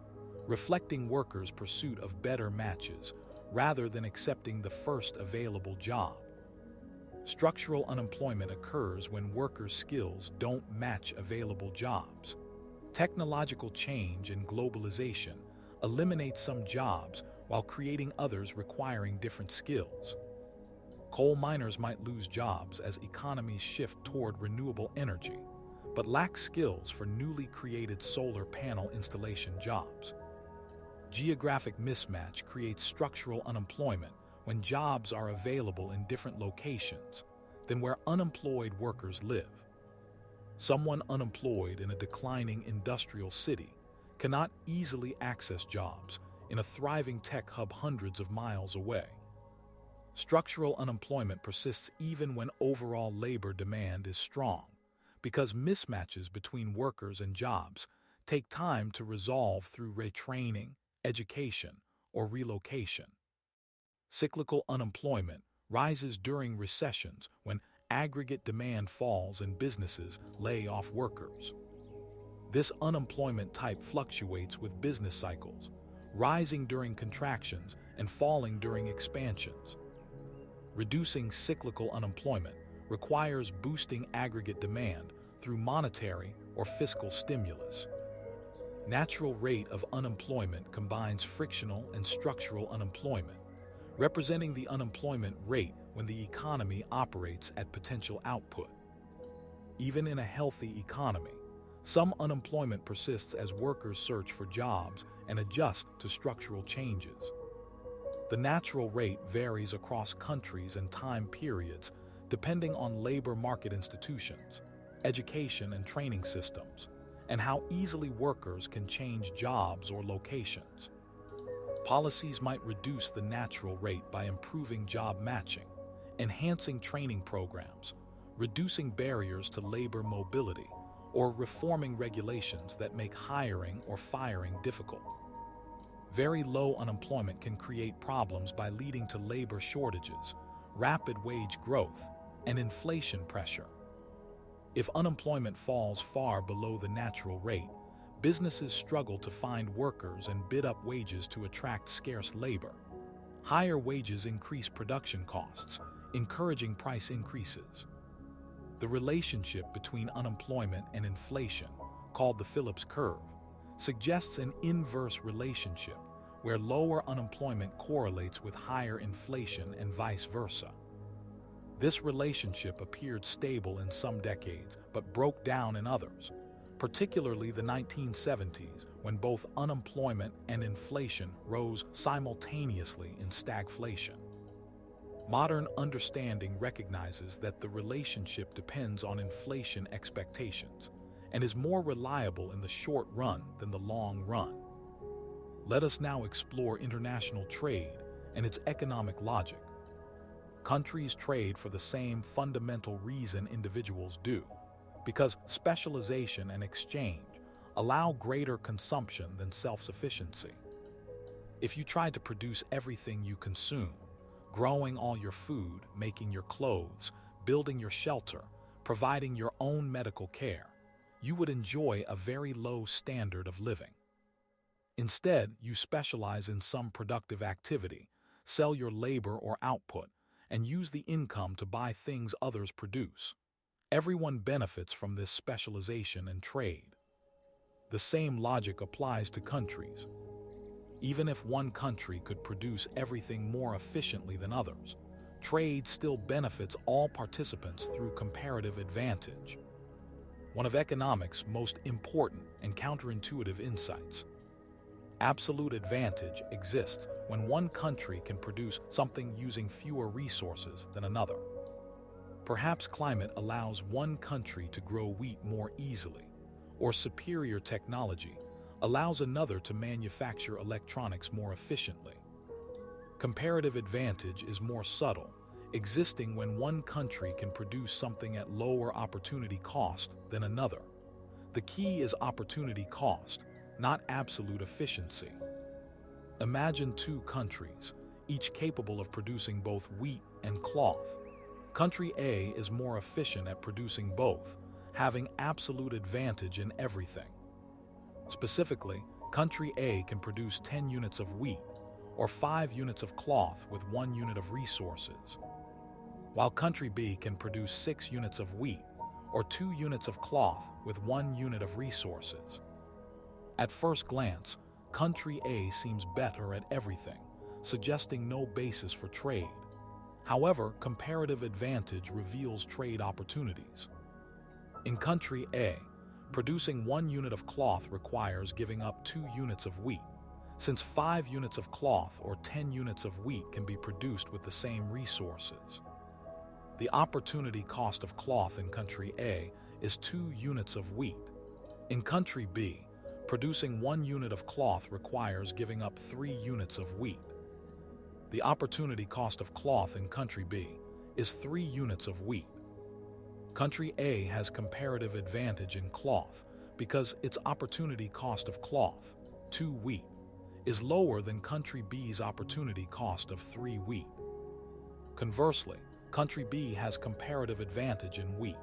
Speaker 1: reflecting workers' pursuit of better matches rather than accepting the first available job. Structural unemployment occurs when workers' skills don't match available jobs. Technological change and globalization eliminate some jobs while creating others requiring different skills. Coal miners might lose jobs as economies shift toward renewable energy, but lack skills for newly created solar panel installation jobs. Geographic mismatch creates structural unemployment when jobs are available in different locations than where unemployed workers live. Someone unemployed in a declining industrial city cannot easily access jobs in a thriving tech hub hundreds of miles away. Structural unemployment persists even when overall labor demand is strong, because mismatches between workers and jobs take time to resolve through retraining, education, or relocation. Cyclical unemployment rises during recessions when aggregate demand falls and businesses lay off workers. This unemployment type fluctuates with business cycles, rising during contractions and falling during expansions. Reducing cyclical unemployment requires boosting aggregate demand through monetary or fiscal stimulus. Natural rate of unemployment combines frictional and structural unemployment, representing the unemployment rate when the economy operates at potential output. Even in a healthy economy, some unemployment persists as workers search for jobs and adjust to structural changes. The natural rate varies across countries and time periods depending on labor market institutions, education and training systems, and how easily workers can change jobs or locations. Policies might reduce the natural rate by improving job matching, enhancing training programs, reducing barriers to labor mobility, or reforming regulations that make hiring or firing difficult. Very low unemployment can create problems by leading to labor shortages, rapid wage growth, and inflation pressure. If unemployment falls far below the natural rate, businesses struggle to find workers and bid up wages to attract scarce labor. Higher wages increase production costs, encouraging price increases. The relationship between unemployment and inflation, called the Phillips curve, suggests an inverse relationship where lower unemployment correlates with higher inflation and vice versa. This relationship appeared stable in some decades, but broke down in others, particularly the 1970s, when both unemployment and inflation rose simultaneously in stagflation. Modern understanding recognizes that the relationship depends on inflation expectations and is more reliable in the short run than the long run. Let us now explore international trade and its economic logic. Countries trade for the same fundamental reason individuals do, because specialization and exchange allow greater consumption than self-sufficiency. If you tried to produce everything you consume, growing all your food, making your clothes, building your shelter, providing your own medical care, you would enjoy a very low standard of living. Instead, you specialize in some productive activity, sell your labor or output, and use the income to buy things others produce. Everyone benefits from this specialization and trade. The same logic applies to countries. Even if one country could produce everything more efficiently than others, trade still benefits all participants through comparative advantage. One of economics' most important and counterintuitive insights. Absolute advantage exists when one country can produce something using fewer resources than another. Perhaps climate allows one country to grow wheat more easily, or superior technology allows another to manufacture electronics more efficiently. Comparative advantage is more subtle, existing when one country can produce something at lower opportunity cost than another. The key is opportunity cost, not absolute efficiency. Imagine two countries, each capable of producing both wheat and cloth. Country A is more efficient at producing both, having absolute advantage in everything. Specifically, Country A can produce 10 units of wheat or 5 units of cloth with 1 unit of resources, while Country B can produce 6 units of wheat or 2 units of cloth with 1 unit of resources. At first glance, Country A seems better at everything, suggesting no basis for trade. However, comparative advantage reveals trade opportunities. In Country A, producing 1 unit of cloth requires giving up 2 units of wheat, since 5 units of cloth or 10 units of wheat can be produced with the same resources. The opportunity cost of cloth in Country A is 2 units of wheat. In Country B, producing 1 unit of cloth requires giving up 3 units of wheat. The opportunity cost of cloth in Country B is 3 units of wheat. Country A has comparative advantage in cloth because its opportunity cost of cloth, 2 wheat, is lower than Country B's opportunity cost of 3 wheat. Conversely, Country B has comparative advantage in wheat.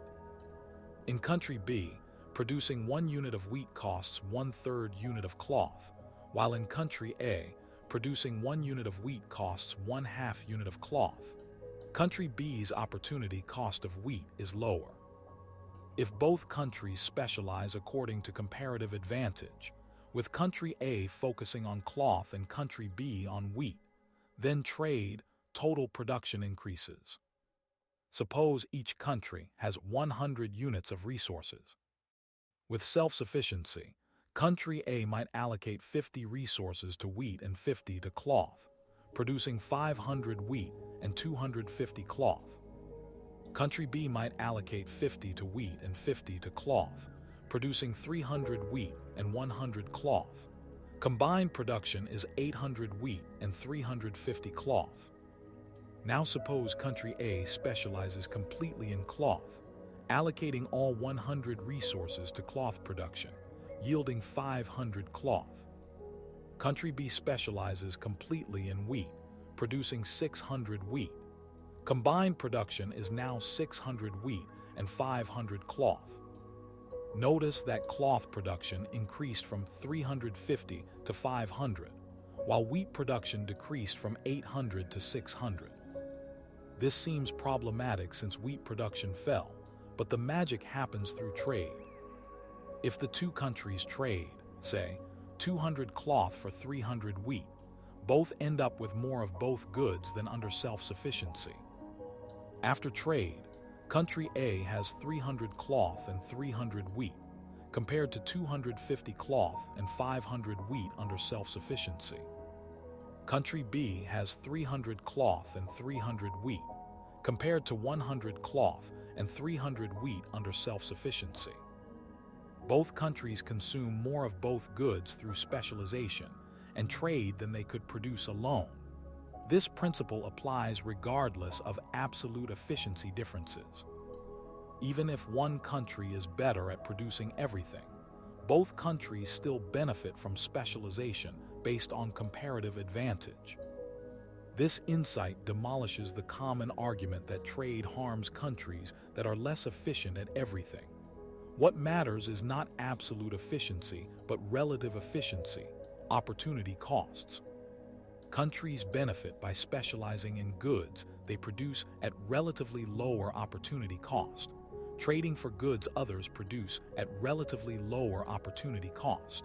Speaker 1: In Country B, producing 1 unit of wheat costs 1/3 unit of cloth, while in Country A, producing 1 unit of wheat costs 1/2 unit of cloth. Country B's opportunity cost of wheat is lower. If both countries specialize according to comparative advantage, with Country A focusing on cloth and Country B on wheat, then trade, total production increases. Suppose each country has 100 units of resources. With self-sufficiency, Country A might allocate 50 resources to wheat and 50 to cloth, producing 500 wheat and 250 cloth. Country B might allocate 50 to wheat and 50 to cloth, producing 300 wheat and 100 cloth. Combined production is 800 wheat and 350 cloth. Now suppose Country A specializes completely in cloth, allocating all 100 resources to cloth production, yielding 500 cloth. Country B specializes completely in wheat, producing 600 wheat. Combined production is now 600 wheat and 500 cloth. Notice that cloth production increased from 350 to 500, while wheat production decreased from 800 to 600. This seems problematic since wheat production fell, but the magic happens through trade. If the two countries trade, say, 200 cloth for 300 wheat, Both end up with more of both goods than under self-sufficiency. After trade, country A has 300 cloth and 300 wheat, compared to 250 cloth and 500 wheat under self-sufficiency. Country B has 300 cloth and 300 wheat, compared to 100 cloth and 300 wheat under self-sufficiency. Both countries consume more of both goods through specialization and trade than they could produce alone. This principle applies regardless of absolute efficiency differences. Even if one country is better at producing everything, both countries still benefit from specialization based on comparative advantage. This insight demolishes the common argument that trade harms countries that are less efficient at everything. What matters is not absolute efficiency, but relative efficiency, opportunity costs. Countries benefit by specializing in goods they produce at relatively lower opportunity cost, trading for goods others produce at relatively lower opportunity cost.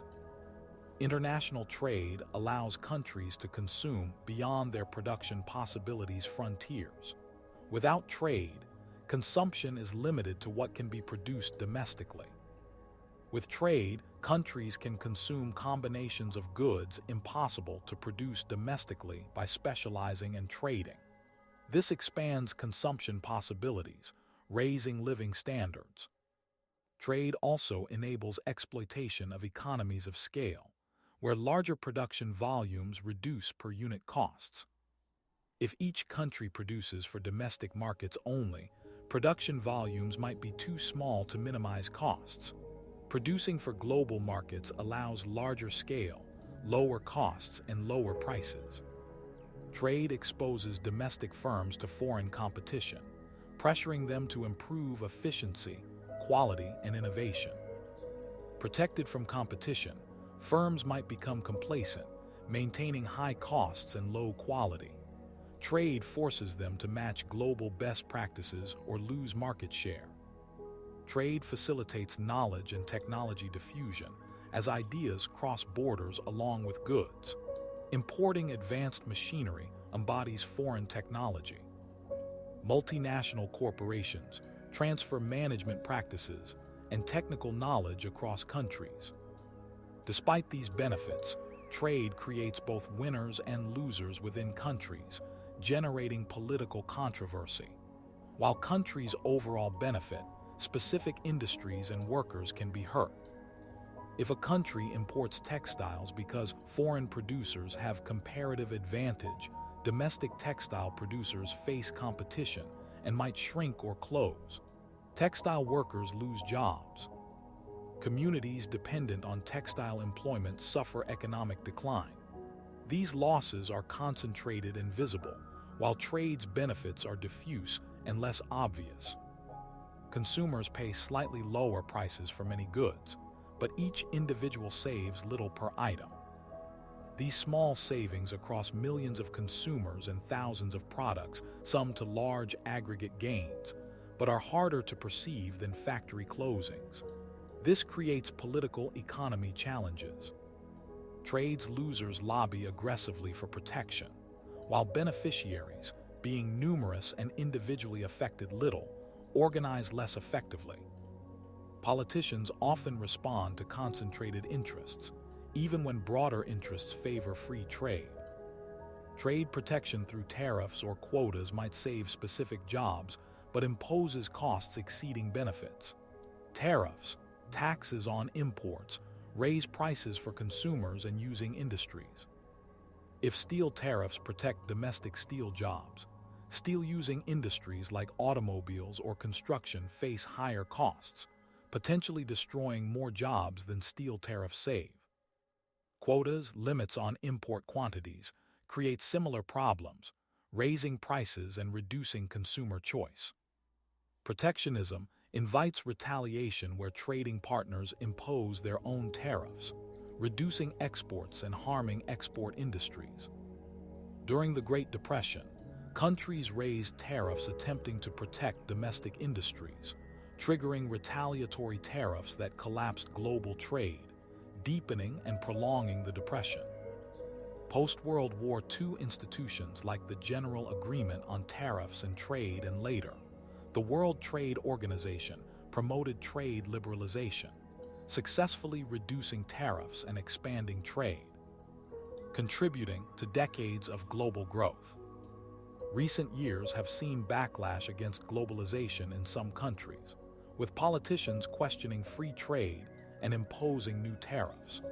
Speaker 1: International trade allows countries to consume beyond their production possibilities' frontiers. Without trade, consumption is limited to what can be produced domestically. With trade, countries can consume combinations of goods impossible to produce domestically by specializing and trading. This expands consumption possibilities, raising living standards. Trade also enables exploitation of economies of scale, where larger production volumes reduce per unit costs. If each country produces for domestic markets only, production volumes might be too small to minimize costs. Producing for global markets allows larger scale, lower costs, and lower prices. Trade exposes domestic firms to foreign competition, pressuring them to improve efficiency, quality, and innovation. Protected from competition, firms might become complacent, maintaining high costs and low quality. Trade forces them to match global best practices or lose market share. Trade facilitates knowledge and technology diffusion as ideas cross borders along with goods. Importing advanced machinery embodies foreign technology. Multinational corporations transfer management practices and technical knowledge across countries. Despite these benefits, trade creates both winners and losers within countries, generating political controversy. While countries overall benefit, specific industries and workers can be hurt. If a country imports textiles because foreign producers have comparative advantage, domestic textile producers face competition and might shrink or close. Textile workers lose jobs. Communities dependent on textile employment suffer economic decline. These losses are concentrated and visible, while trade's benefits are diffuse and less obvious. Consumers pay slightly lower prices for many goods, but each individual saves little per item. These small savings across millions of consumers and thousands of products sum to large aggregate gains, but are harder to perceive than factory closings. This creates political economy challenges. Trade's losers lobby aggressively for protection, while beneficiaries, being numerous and individually affected little, organize less effectively. Politicians often respond to concentrated interests, even when broader interests favor free trade. Trade protection through tariffs or quotas might save specific jobs, but imposes costs exceeding benefits. Tariffs, taxes on imports, raise prices for consumers and using industries. If steel tariffs protect domestic steel jobs, steel-using industries like automobiles or construction face higher costs, potentially destroying more jobs than steel tariffs save. Quotas, limits on import quantities, create similar problems, raising prices and reducing consumer choice. Protectionism invites retaliation where trading partners impose their own tariffs, reducing exports and harming export industries. During the Great Depression, countries raised tariffs attempting to protect domestic industries, triggering retaliatory tariffs that collapsed global trade, deepening and prolonging the depression. Post-World War II institutions like the General Agreement on Tariffs and Trade and later, the World Trade Organization promoted trade liberalization, successfully reducing tariffs and expanding trade, contributing to decades of global growth. Recent years have seen backlash against globalization in some countries, with politicians questioning free trade and imposing new tariffs.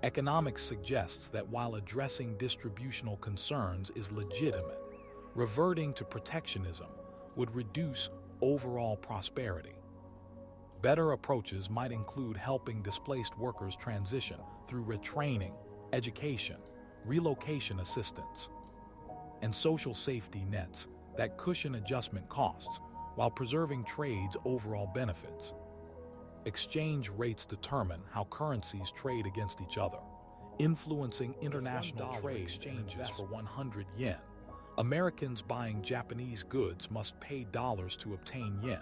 Speaker 1: Economics suggests that while addressing distributional concerns is legitimate, reverting to protectionism would reduce overall prosperity. Better approaches might include helping displaced workers transition through retraining, education, relocation assistance, and social safety nets that cushion adjustment costs while preserving trade's overall benefits. Exchange rates determine how currencies trade against each other, influencing international trade exchanges. For 100 yen, Americans buying Japanese goods must pay dollars to obtain yen,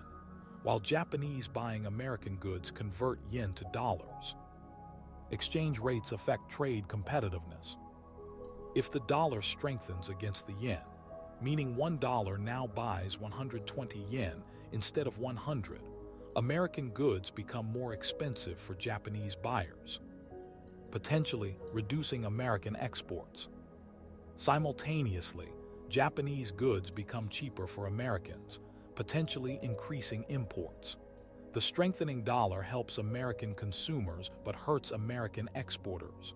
Speaker 1: while Japanese buying American goods convert yen to dollars. Exchange rates affect trade competitiveness. If the dollar strengthens against the yen, meaning $1 now buys 120 yen instead of 100, American goods become more expensive for Japanese buyers, potentially reducing American exports. Simultaneously, Japanese goods become cheaper for Americans, potentially increasing imports. The strengthening dollar helps American consumers but hurts American exporters.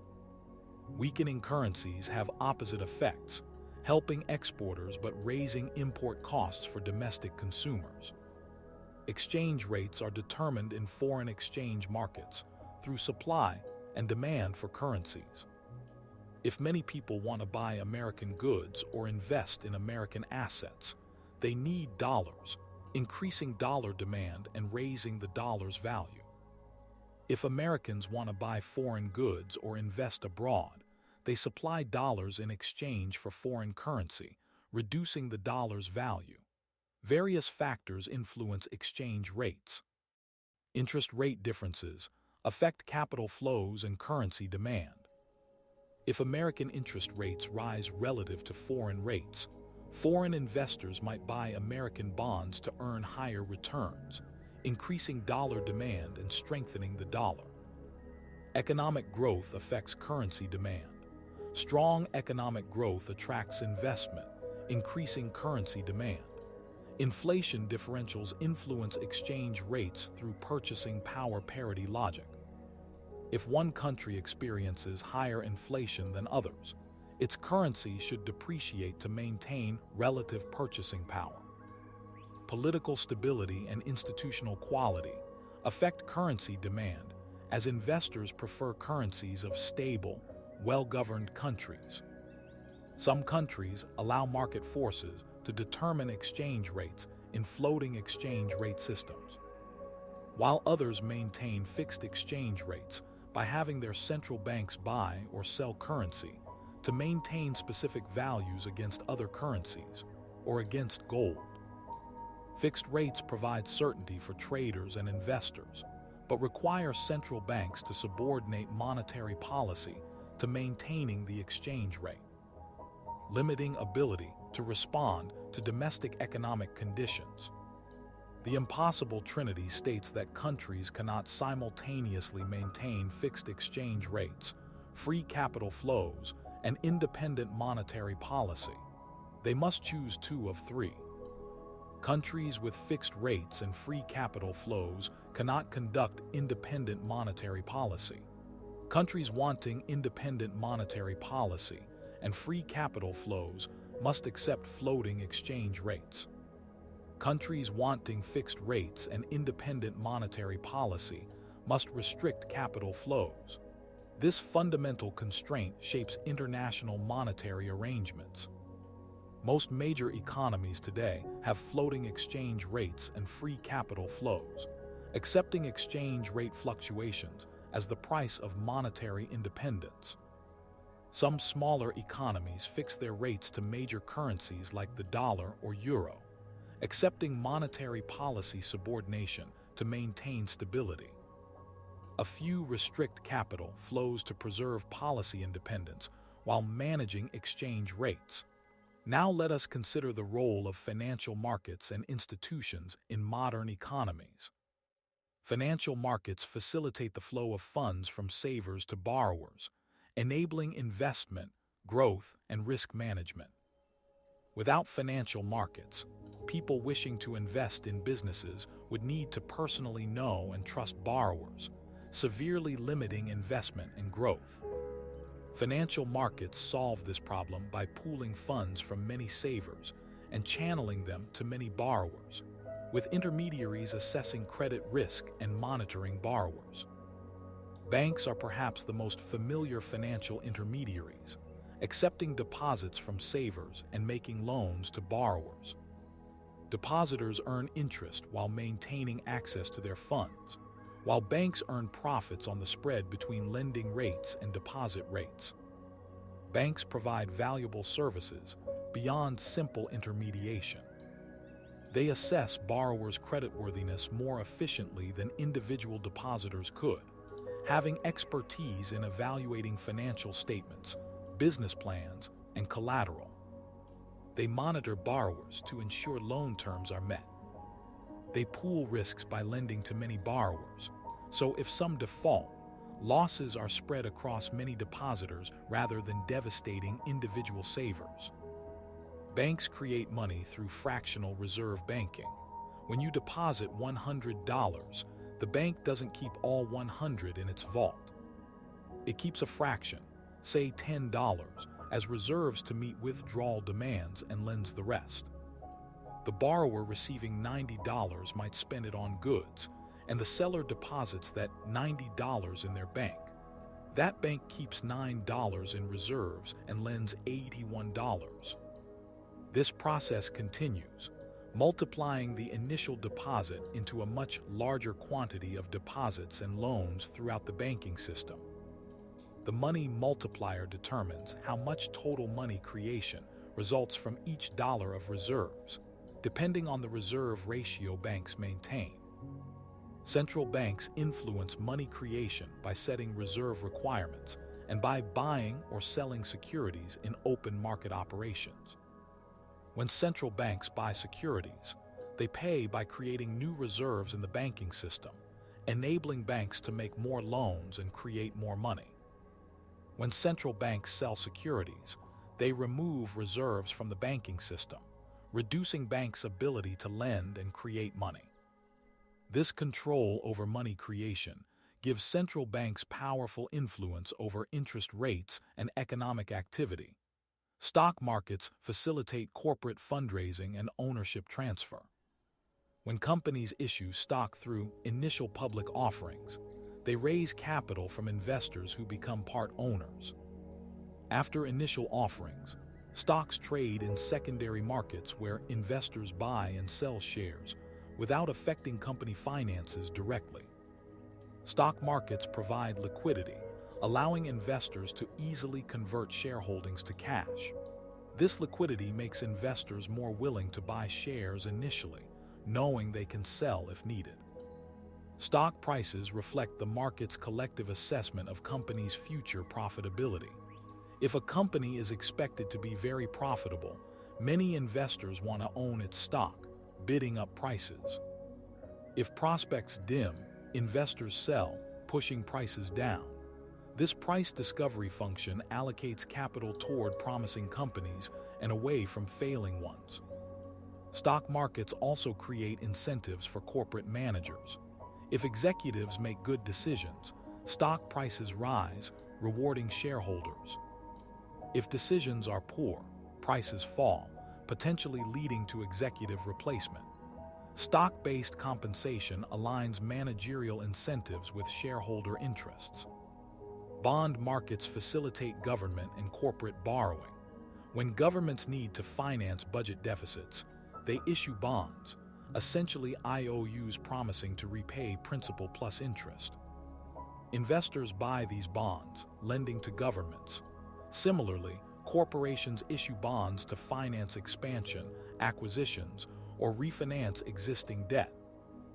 Speaker 1: Weakening currencies have opposite effects, helping exporters but raising import costs for domestic consumers. Exchange rates are determined in foreign exchange markets through supply and demand for currencies. If many people want to buy American goods or invest in American assets, they need dollars, increasing dollar demand and raising the dollar's value. If Americans want to buy foreign goods or invest abroad, they supply dollars in exchange for foreign currency, reducing the dollar's value. Various factors influence exchange rates. Interest rate differences affect capital flows and currency demand. If American interest rates rise relative to foreign rates, foreign investors might buy American bonds to earn higher returns, increasing dollar demand and strengthening the dollar. Economic growth affects currency demand. Strong economic growth attracts investment, increasing currency demand. Inflation differentials influence exchange rates through purchasing power parity logic. If one country experiences higher inflation than others, its currency should depreciate to maintain relative purchasing power. Political stability and institutional quality affect currency demand, as investors prefer currencies of stable, well-governed countries. Some countries allow market forces to determine exchange rates in floating exchange rate systems, while others maintain fixed exchange rates by having their central banks buy or sell currency to maintain specific values against other currencies or against gold. Fixed rates provide certainty for traders and investors, but require central banks to subordinate monetary policy to maintaining the exchange rate, limiting ability to respond to domestic economic conditions. The impossible trinity states that countries cannot simultaneously maintain fixed exchange rates, free capital flows, and independent monetary policy. They must choose two of three. Countries with fixed rates and free capital flows cannot conduct independent monetary policy. Countries wanting independent monetary policy and free capital flows must accept floating exchange rates. Countries wanting fixed rates and independent monetary policy must restrict capital flows. This fundamental constraint shapes international monetary arrangements. Most major economies today have floating exchange rates and free capital flows, accepting exchange rate fluctuations as the price of monetary independence. Some smaller economies fix their rates to major currencies like the dollar or euro, accepting monetary policy subordination to maintain stability. A few restrict capital flows to preserve policy independence, while managing exchange rates. Now let us consider the role of financial markets and institutions in modern economies. Financial markets facilitate the flow of funds from savers to borrowers, enabling investment, growth, and risk management. Without financial markets, people wishing to invest in businesses would need to personally know and trust borrowers, severely limiting investment and growth. Financial markets solve this problem by pooling funds from many savers and channeling them to many borrowers, with intermediaries assessing credit risk and monitoring borrowers. Banks are perhaps the most familiar financial intermediaries, accepting deposits from savers and making loans to borrowers. Depositors earn interest while maintaining access to their funds, while banks earn profits on the spread between lending rates and deposit rates. Banks provide valuable services beyond simple intermediation. They assess borrowers' creditworthiness more efficiently than individual depositors could, having expertise in evaluating financial statements, business plans, and collateral. They monitor borrowers to ensure loan terms are met. They pool risks by lending to many borrowers, so if some default, losses are spread across many depositors rather than devastating individual savers. Banks create money through fractional reserve banking. When you deposit $100, the bank doesn't keep all 100 in its vault. It keeps a fraction, say $10, as reserves to meet withdrawal demands and lends the rest. The borrower receiving $90 might spend it on goods, and the seller deposits that $90 in their bank. That bank keeps $9 in reserves and lends $81. This process continues, multiplying the initial deposit into a much larger quantity of deposits and loans throughout the banking system. The money multiplier determines how much total money creation results from each dollar of reserves, depending on the reserve ratio banks maintain. Central banks influence money creation by setting reserve requirements and by buying or selling securities in open market operations. When central banks buy securities, they pay by creating new reserves in the banking system, enabling banks to make more loans and create more money. When central banks sell securities, they remove reserves from the banking system, reducing banks' ability to lend and create money. This control over money creation gives central banks powerful influence over interest rates and economic activity. Stock markets facilitate corporate fundraising and ownership transfer. When companies issue stock through initial public offerings, they raise capital from investors who become part owners. After initial offerings, stocks trade in secondary markets where investors buy and sell shares without affecting company finances directly. Stock markets provide liquidity, allowing investors to easily convert shareholdings to cash. This liquidity makes investors more willing to buy shares initially, knowing they can sell if needed. Stock prices reflect the market's collective assessment of companies' future profitability. If a company is expected to be very profitable, many investors want to own its stock, bidding up prices. If prospects dim, investors sell, pushing prices down. This price discovery function allocates capital toward promising companies and away from failing ones. Stock markets also create incentives for corporate managers. If executives make good decisions, stock prices rise, rewarding shareholders. If decisions are poor, prices fall, potentially leading to executive replacement. Stock-based compensation aligns managerial incentives with shareholder interests. Bond markets facilitate government and corporate borrowing. When governments need to finance budget deficits, they issue bonds, essentially IOUs promising to repay principal plus interest. Investors buy these bonds, lending to governments. Similarly, corporations issue bonds to finance expansion, acquisitions, or refinance existing debt.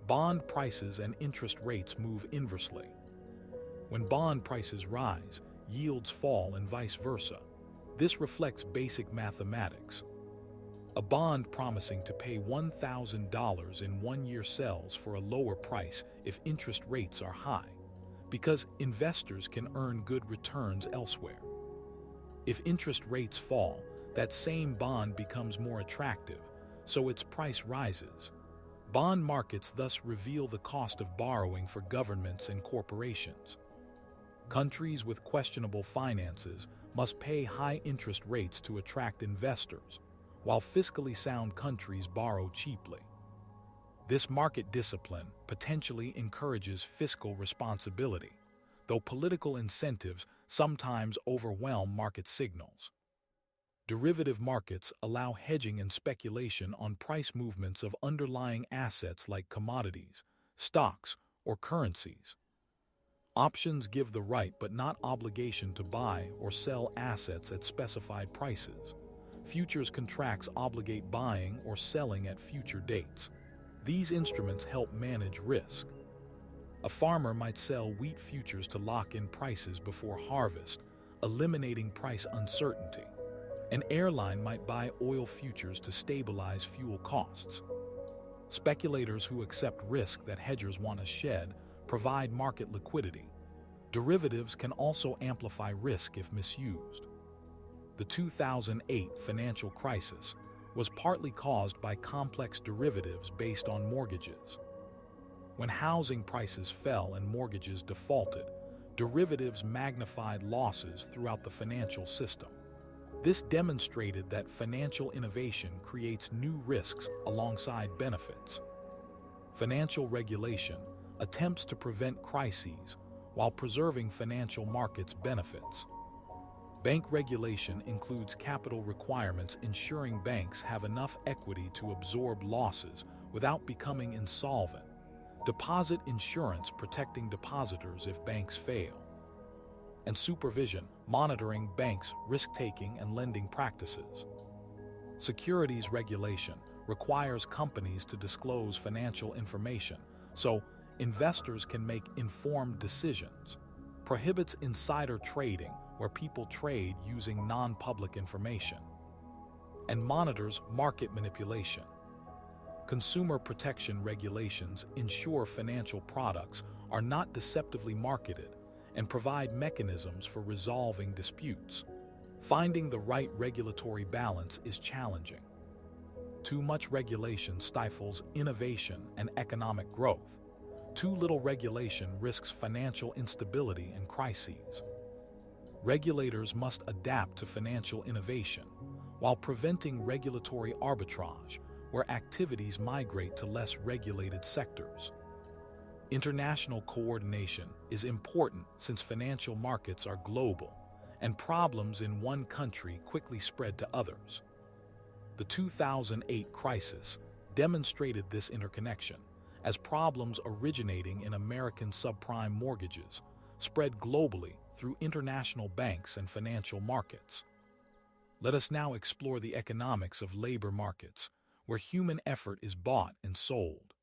Speaker 1: Bond prices and interest rates move inversely. When bond prices rise, yields fall and vice versa. This reflects basic mathematics. A bond promising to pay $1,000 in 1 year sells for a lower price if interest rates are high, because investors can earn good returns elsewhere. If interest rates fall, that same bond becomes more attractive, so its price rises. Bond markets thus reveal the cost of borrowing for governments and corporations. Countries with questionable finances must pay high interest rates to attract investors, while fiscally sound countries borrow cheaply. This market discipline potentially encourages fiscal responsibility, though political incentives sometimes overwhelm market signals. Derivative markets allow hedging and speculation on price movements of underlying assets like commodities, stocks, or currencies. Options give the right but not obligation to buy or sell assets at specified prices. Futures contracts obligate buying or selling at future dates. These instruments help manage risk. A farmer might sell wheat futures to lock in prices before harvest, eliminating price uncertainty. An airline might buy oil futures to stabilize fuel costs. Speculators who accept risk that hedgers want to shed provide market liquidity. Derivatives can also amplify risk if misused. The 2008 financial crisis was partly caused by complex derivatives based on mortgages. When housing prices fell and mortgages defaulted, derivatives magnified losses throughout the financial system. This demonstrated that financial innovation creates new risks alongside benefits. Financial regulation attempts to prevent crises while preserving financial markets' benefits. Bank regulation includes capital requirements ensuring banks have enough equity to absorb losses without becoming insolvent. Deposit insurance protecting depositors if banks fail. And supervision monitoring banks' risk-taking and lending practices. Securities regulation requires companies to disclose financial information so investors can make informed decisions. Prohibits insider trading where people trade using non-public information. And monitors market manipulation. Consumer protection regulations ensure financial products are not deceptively marketed and provide mechanisms for resolving disputes. Finding the right regulatory balance is challenging. Too much regulation stifles innovation and economic growth. Too little regulation risks financial instability and crises. Regulators must adapt to financial innovation while preventing regulatory arbitrage where activities migrate to less regulated sectors. International coordination is important since financial markets are global and problems in one country quickly spread to others. The 2008 crisis demonstrated this interconnection as problems originating in American subprime mortgages spread globally through international banks and financial markets. Let us now explore the economics of labor markets, where human effort is bought and sold.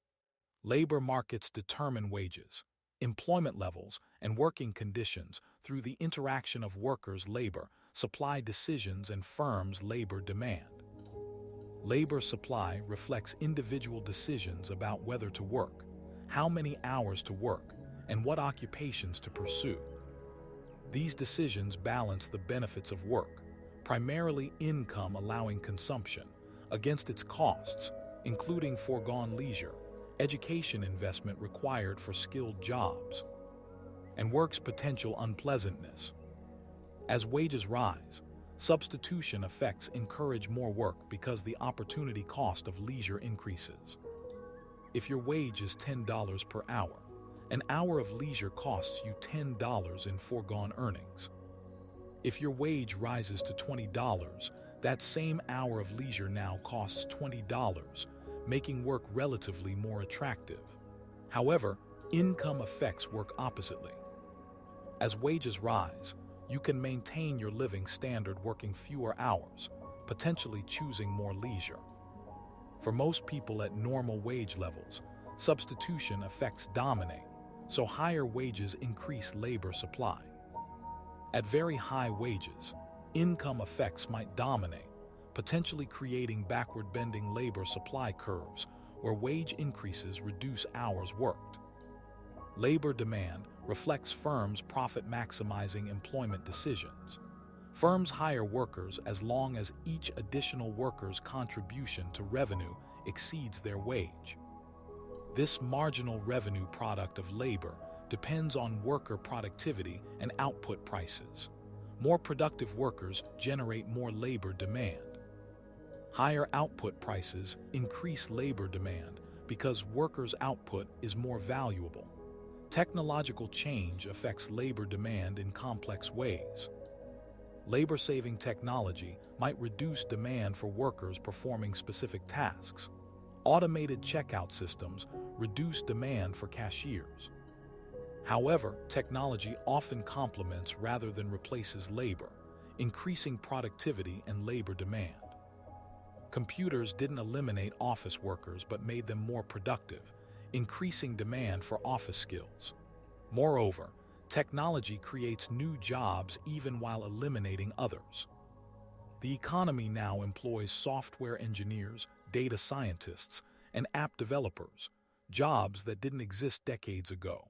Speaker 1: Labor markets determine wages, employment levels, and working conditions through the interaction of workers' labor, supply decisions, and firms' labor demand. Labor supply reflects individual decisions about whether to work, how many hours to work, and what occupations to pursue. These decisions balance the benefits of work, primarily income allowing consumption, against its costs, including foregone leisure, education investment required for skilled jobs, and work's potential unpleasantness. As wages rise, substitution effects encourage more work because the opportunity cost of leisure increases. If your wage is $10 per hour, an hour of leisure costs you $10 in foregone earnings. If your wage rises to $20, that same hour of leisure now costs $20, making work relatively more attractive. However, income effects work oppositely. As wages rise, you can maintain your living standard working fewer hours, potentially choosing more leisure. For most people at normal wage levels, substitution effects dominate, so higher wages increase labor supply. At very high wages, income effects might dominate, potentially creating backward-bending labor supply curves where wage increases reduce hours worked. Labor demand reflects firms' profit-maximizing employment decisions. Firms hire workers as long as each additional worker's contribution to revenue exceeds their wage. This marginal revenue product of labor depends on worker productivity and output prices. More productive workers generate more labor demand. Higher output prices increase labor demand because workers' output is more valuable. Technological change affects labor demand in complex ways. Labor-saving technology might reduce demand for workers performing specific tasks. Automated checkout systems reduce demand for cashiers. However, technology often complements rather than replaces labor, increasing productivity and labor demand. Computers didn't eliminate office workers but made them more productive, increasing demand for office skills. Moreover, technology creates new jobs even while eliminating others. The economy now employs software engineers, data scientists, and app developers, jobs that didn't exist decades ago.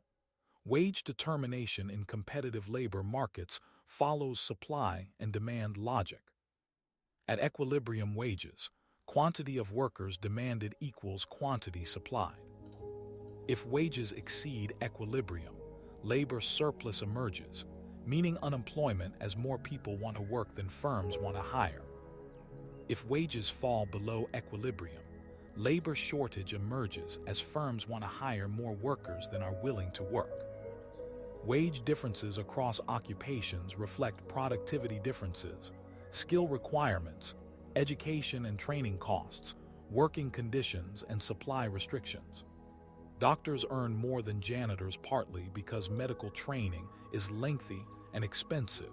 Speaker 1: Wage determination in competitive labor markets follows supply and demand logic. At equilibrium wages, quantity of workers demanded equals quantity supplied. If wages exceed equilibrium, labor surplus emerges, meaning unemployment as more people want to work than firms want to hire. If wages fall below equilibrium, labor shortage emerges as firms want to hire more workers than are willing to work. Wage differences across occupations reflect productivity differences, skill requirements, education and training costs, working conditions, and supply restrictions. Doctors earn more than janitors partly because medical training is lengthy and expensive,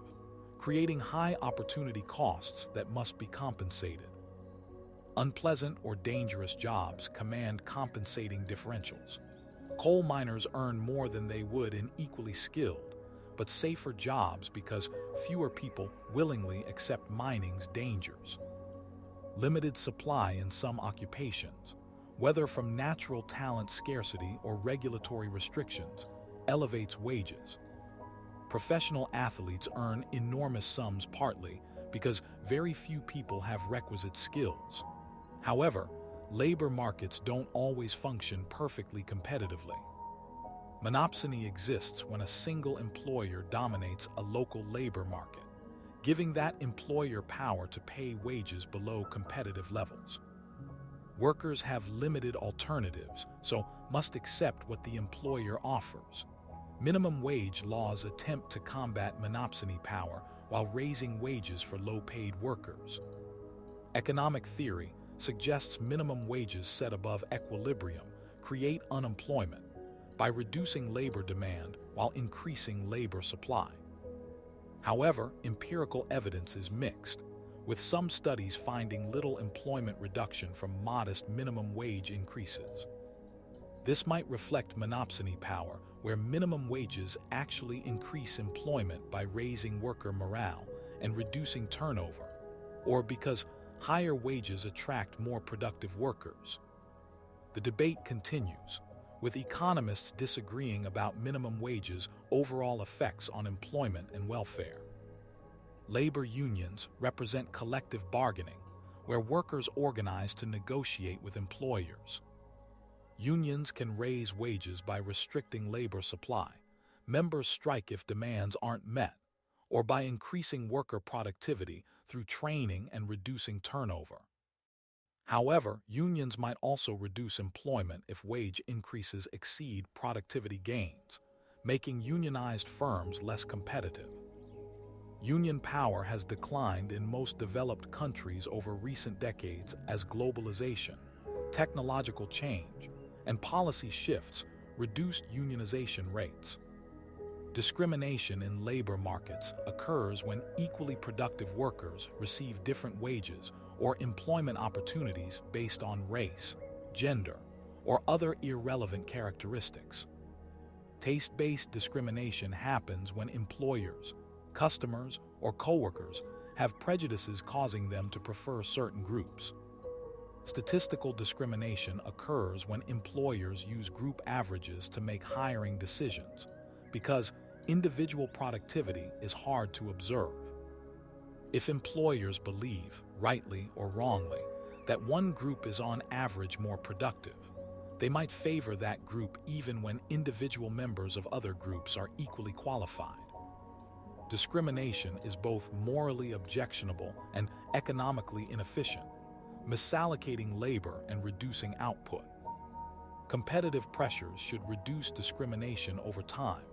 Speaker 1: creating high opportunity costs that must be compensated. Unpleasant or dangerous jobs command compensating differentials. Coal miners earn more than they would in equally skilled, but safer jobs because fewer people willingly accept mining's dangers. Limited supply in some occupations, whether from natural talent scarcity or regulatory restrictions, elevates wages. Professional athletes earn enormous sums partly because very few people have requisite skills. However, labor markets don't always function perfectly competitively. Monopsony exists when a single employer dominates a local labor market, giving that employer power to pay wages below competitive levels. Workers have limited alternatives, so must accept what the employer offers. Minimum wage laws attempt to combat monopsony power while raising wages for low-paid workers. Economic theory suggests minimum wages set above equilibrium create unemployment by reducing labor demand while increasing labor supply. However, empirical evidence is mixed, with some studies finding little employment reduction from modest minimum wage increases. This might reflect monopsony power, where minimum wages actually increase employment by raising worker morale and reducing turnover, or because higher wages attract more productive workers. The debate continues, with economists disagreeing about minimum wages' overall effects on employment and welfare. Labor unions represent collective bargaining, where workers organize to negotiate with employers. Unions can raise wages by restricting labor supply. Members strike if demands aren't met, or by increasing worker productivity through training and reducing turnover. However, unions might also reduce employment if wage increases exceed productivity gains, making unionized firms less competitive. Union power has declined in most developed countries over recent decades as globalization, technological change, and policy shifts reduced unionization rates. Discrimination in labor markets occurs when equally productive workers receive different wages or employment opportunities based on race, gender, or other irrelevant characteristics. Taste-based discrimination happens when employers, customers, or coworkers have prejudices causing them to prefer certain groups. Statistical discrimination occurs when employers use group averages to make hiring decisions, because individual productivity is hard to observe. If employers believe, rightly or wrongly, that one group is on average more productive, they might favor that group even when individual members of other groups are equally qualified. Discrimination is both morally objectionable and economically inefficient, misallocating labor and reducing output. Competitive pressures should reduce discrimination over time,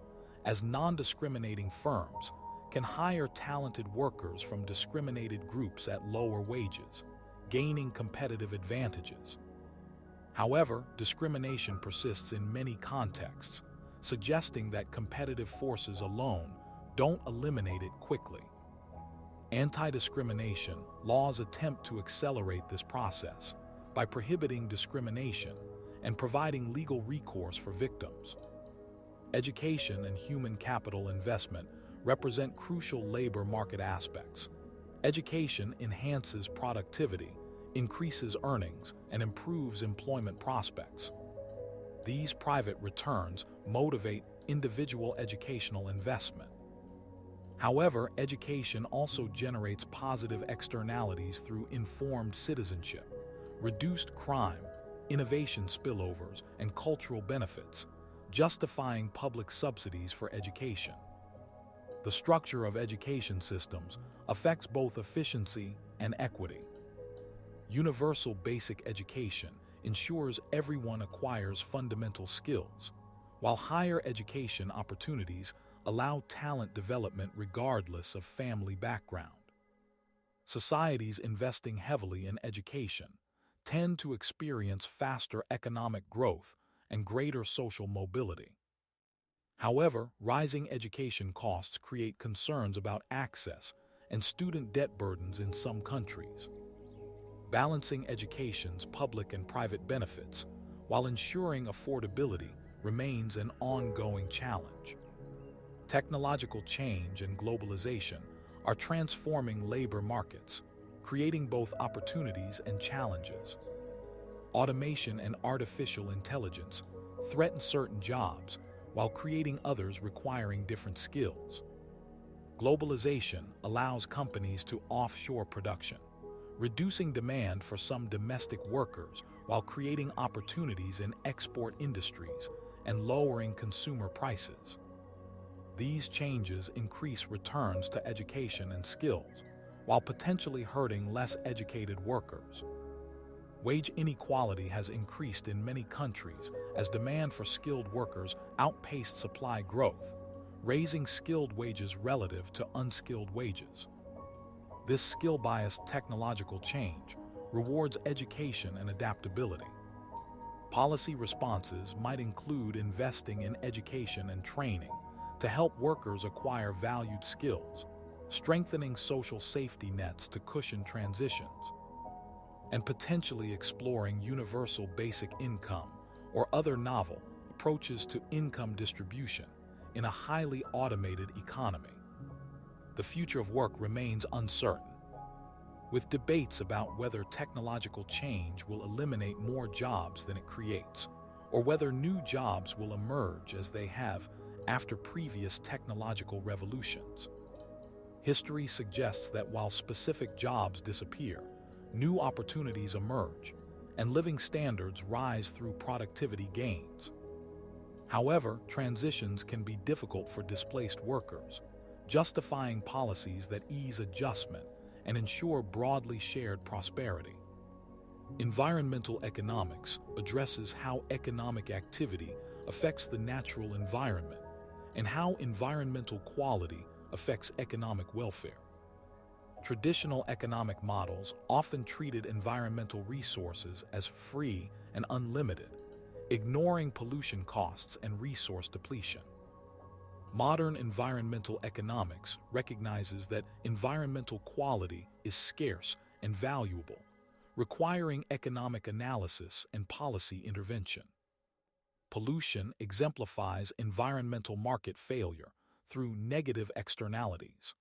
Speaker 1: as non-discriminating firms can hire talented workers from discriminated groups at lower wages, gaining competitive advantages. However, discrimination persists in many contexts, suggesting that competitive forces alone don't eliminate it quickly. Anti-discrimination laws attempt to accelerate this process by prohibiting discrimination and providing legal recourse for victims. Education and human capital investment represent crucial labor market aspects. Education enhances productivity, increases earnings, and improves employment prospects. These private returns motivate individual educational investment. However, education also generates positive externalities through informed citizenship, reduced crime, innovation spillovers, and cultural benefits, justifying public subsidies for education. The structure of education systems affects both efficiency and equity. Universal basic education ensures everyone acquires fundamental skills, while higher education opportunities allow talent development regardless of family background. Societies investing heavily in education tend to experience faster economic growth and greater social mobility. However, rising education costs create concerns about access and student debt burdens in some countries. Balancing education's public and private benefits while ensuring affordability remains an ongoing challenge. Technological change and globalization are transforming labor markets, creating both opportunities and challenges. Automation and artificial intelligence threaten certain jobs while creating others requiring different skills. Globalization allows companies to offshore production, reducing demand for some domestic workers while creating opportunities in export industries and lowering consumer prices. These changes increase returns to education and skills, while potentially hurting less educated workers. Wage inequality has increased in many countries as demand for skilled workers outpaced supply growth, raising skilled wages relative to unskilled wages. This skill-biased technological change rewards education and adaptability. Policy responses might include investing in education and training to help workers acquire valued skills, strengthening social safety nets to cushion transitions, and potentially exploring universal basic income or other novel approaches to income distribution in a highly automated economy. The future of work remains uncertain, with debates about whether technological change will eliminate more jobs than it creates, or whether new jobs will emerge as they have after previous technological revolutions. History suggests that while specific jobs disappear, new opportunities emerge, and living standards rise through productivity gains. However, transitions can be difficult for displaced workers, justifying policies that ease adjustment and ensure broadly shared prosperity. Environmental economics addresses how economic activity affects the natural environment and how environmental quality affects economic welfare. Traditional economic models often treated environmental resources as free and unlimited, ignoring pollution costs and resource depletion. Modern environmental economics recognizes that environmental quality is scarce and valuable, requiring economic analysis and policy intervention. Pollution exemplifies environmental market failure through negative externalities.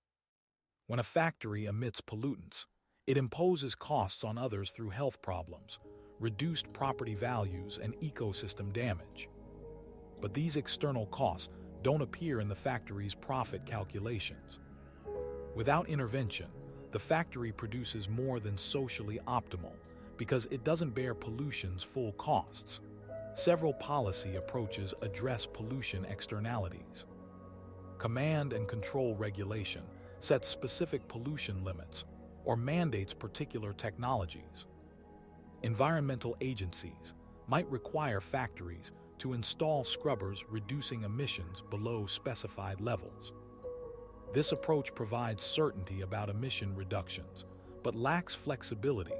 Speaker 1: When a factory emits pollutants, it imposes costs on others through health problems, reduced property values, and ecosystem damage. But these external costs don't appear in the factory's profit calculations. Without intervention, the factory produces more than socially optimal because it doesn't bear pollution's full costs. Several policy approaches address pollution externalities. Command and control regulation sets specific pollution limits or mandates particular technologies. Environmental agencies might require factories to install scrubbers reducing emissions below specified levels. This approach provides certainty about emission reductions, but lacks flexibility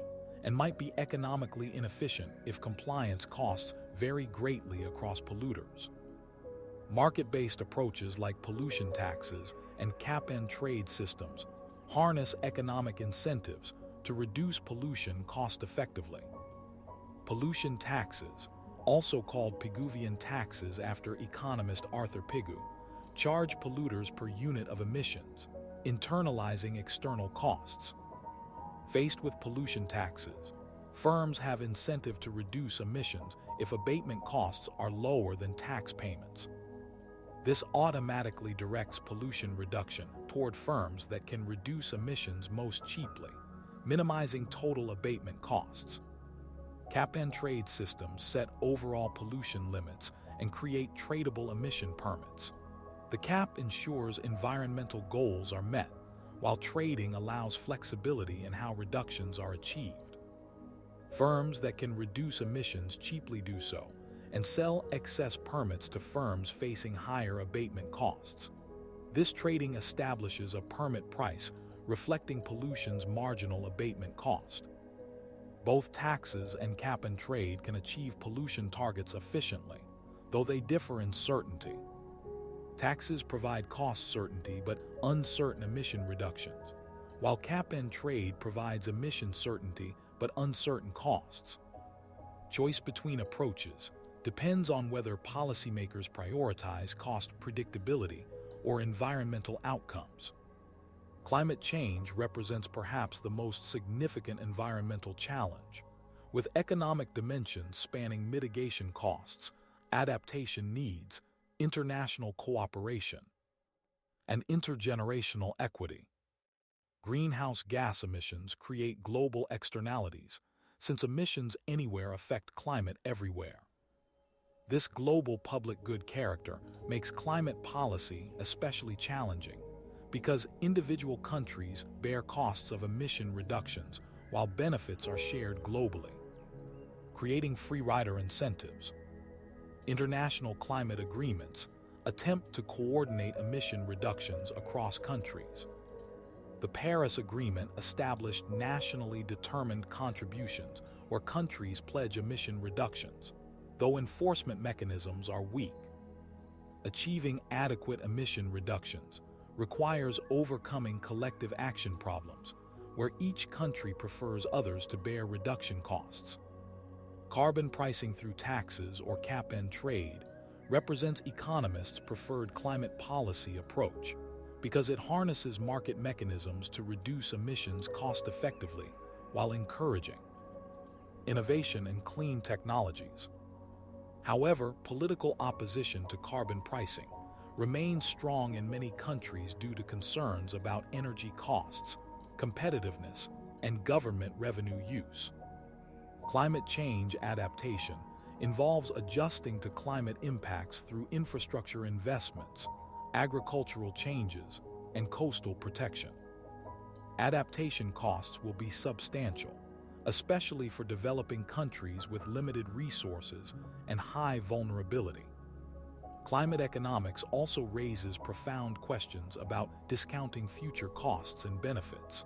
Speaker 1: and might be economically inefficient if compliance costs vary greatly across polluters. Market-based approaches like pollution taxes and cap-and-trade systems harness economic incentives to reduce pollution cost-effectively. Pollution taxes, also called Pigouvian taxes after economist Arthur Pigou, charge polluters per unit of emissions, internalizing external costs. Faced with pollution taxes, firms have incentive to reduce emissions if abatement costs are lower than tax payments. This automatically directs pollution reduction toward firms that can reduce emissions most cheaply, minimizing total abatement costs. Cap-and-trade systems set overall pollution limits and create tradable emission permits. The cap ensures environmental goals are met, while trading allows flexibility in how reductions are achieved. Firms that can reduce emissions cheaply do so, and sell excess permits to firms facing higher abatement costs. This trading establishes a permit price reflecting pollution's marginal abatement cost. Both taxes and cap-and-trade can achieve pollution targets efficiently, though they differ in certainty. Taxes provide cost certainty but uncertain emission reductions, while cap-and-trade provides emission certainty but uncertain costs. Choice between approaches depends on whether policymakers prioritize cost predictability or environmental outcomes. Climate change represents perhaps the most significant environmental challenge, with economic dimensions spanning mitigation costs, adaptation needs, international cooperation, and intergenerational equity. Greenhouse gas emissions create global externalities, since emissions anywhere affect climate everywhere. This global public good character makes climate policy especially challenging, because individual countries bear costs of emission reductions while benefits are shared globally. Creating free rider incentives. International climate agreements attempt to coordinate emission reductions across countries. The Paris Agreement established nationally determined contributions where countries pledge emission reductions, though enforcement mechanisms are weak. Achieving adequate emission reductions requires overcoming collective action problems, where each country prefers others to bear reduction costs. Carbon pricing through taxes or cap-and-trade represents economists' preferred climate policy approach because it harnesses market mechanisms to reduce emissions cost-effectively while encouraging innovation in clean technologies. However, political opposition to carbon pricing remains strong in many countries due to concerns about energy costs, competitiveness, and government revenue use. Climate change adaptation involves adjusting to climate impacts through infrastructure investments, agricultural changes, and coastal protection. Adaptation costs will be substantial, especially for developing countries with limited resources and high vulnerability. Climate economics also raises profound questions about discounting future costs and benefits.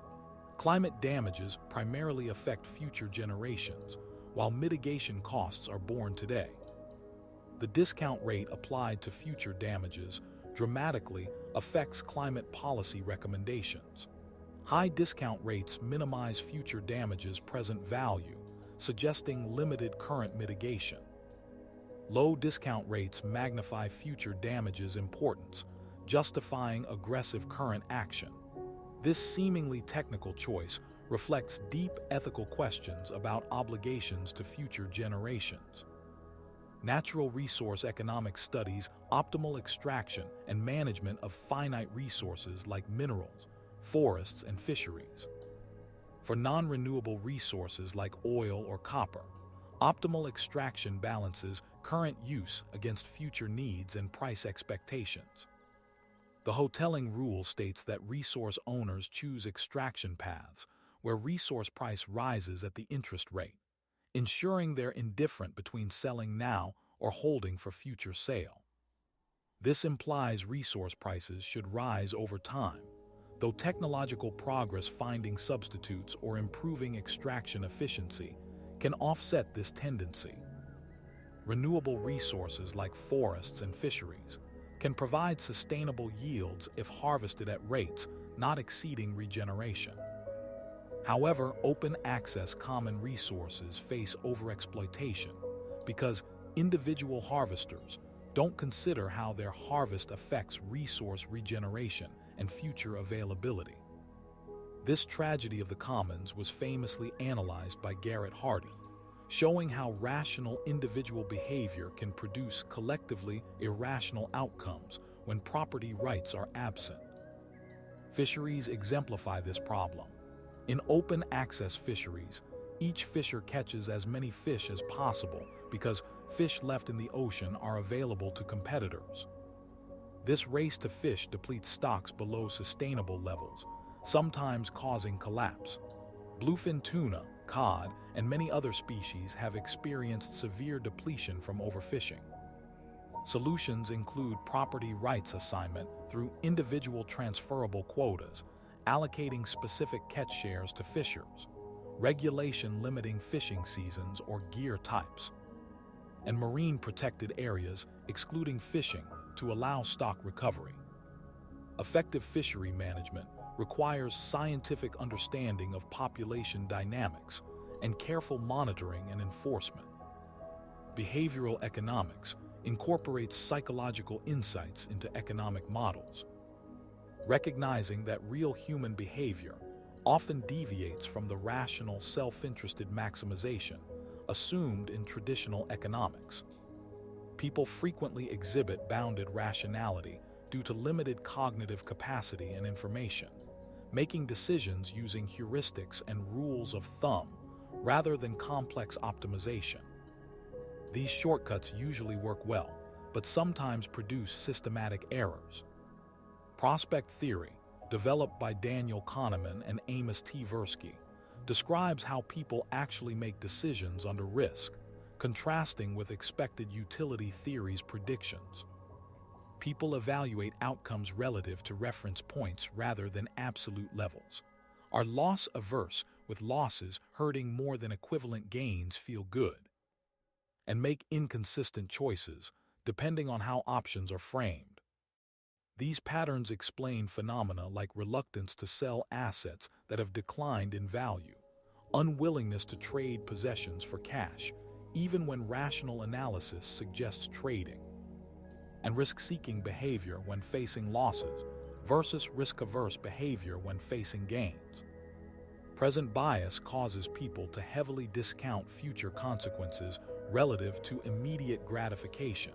Speaker 1: Climate damages primarily affect future generations, while mitigation costs are borne today. The discount rate applied to future damages dramatically affects climate policy recommendations. High discount rates minimize future damages' present value, suggesting limited current mitigation. Low discount rates magnify future damages' importance, justifying aggressive current action. This seemingly technical choice reflects deep ethical questions about obligations to future generations. Natural resource economics studies optimal extraction and management of finite resources like minerals, forests, and fisheries. For non-renewable resources like oil or copper, optimal extraction balances current use against future needs and price expectations. The Hotelling rule states that resource owners choose extraction paths where resource price rises at the interest rate, ensuring they're indifferent between selling now or holding for future sale. This implies resource prices should rise over time, though technological progress finding substitutes or improving extraction efficiency can offset this tendency. Renewable resources like forests and fisheries can provide sustainable yields if harvested at rates not exceeding regeneration. However, open access common resources face overexploitation because individual harvesters don't consider how their harvest affects resource regeneration and future availability. This tragedy of the commons was famously analyzed by Garrett Hardin, showing how rational individual behavior can produce collectively irrational outcomes when property rights are absent. Fisheries exemplify this problem. In open access fisheries, each fisher catches as many fish as possible because fish left in the ocean are available to competitors. This race to fish depletes stocks below sustainable levels, sometimes causing collapse. Bluefin tuna, cod, and many other species have experienced severe depletion from overfishing. Solutions include property rights assignment through individual transferable quotas, allocating specific catch shares to fishers, regulation limiting fishing seasons or gear types, and marine protected areas excluding fishing to allow stock recovery. Effective fishery management requires scientific understanding of population dynamics and careful monitoring and enforcement. Behavioral economics incorporates psychological insights into economic models, recognizing that real human behavior often deviates from the rational self-interested maximization assumed in traditional economics. People frequently exhibit bounded rationality due to limited cognitive capacity and information, making decisions using heuristics and rules of thumb rather than complex optimization. These shortcuts usually work well, but sometimes produce systematic errors. Prospect theory, developed by Daniel Kahneman and Amos Tversky, describes how people actually make decisions under risk, contrasting with expected utility theory's predictions. People evaluate outcomes relative to reference points rather than absolute levels. Are loss-averse, with losses hurting more than equivalent gains feel good, and make inconsistent choices depending on how options are framed. These patterns explain phenomena like reluctance to sell assets that have declined in value, unwillingness to trade possessions for cash, even when rational analysis suggests trading, and risk-seeking behavior when facing losses versus risk-averse behavior when facing gains. Present bias causes people to heavily discount future consequences relative to immediate gratification,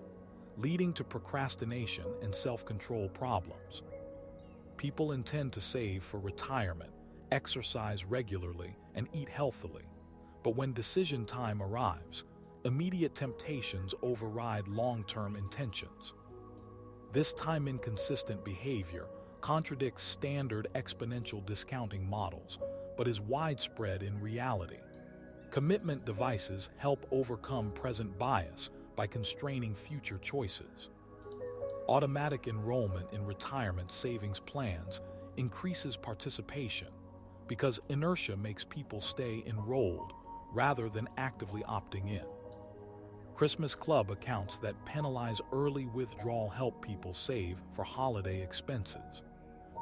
Speaker 1: leading to procrastination and self-control problems. People intend to save for retirement, exercise regularly, and eat healthily, but when decision time arrives, immediate temptations override long-term intentions. This time-inconsistent behavior contradicts standard exponential discounting models, but is widespread in reality. Commitment devices help overcome present bias by constraining future choices. Automatic enrollment in retirement savings plans increases participation because inertia makes people stay enrolled rather than actively opting in. Christmas Club accounts that penalize early withdrawal help people save for holiday expenses.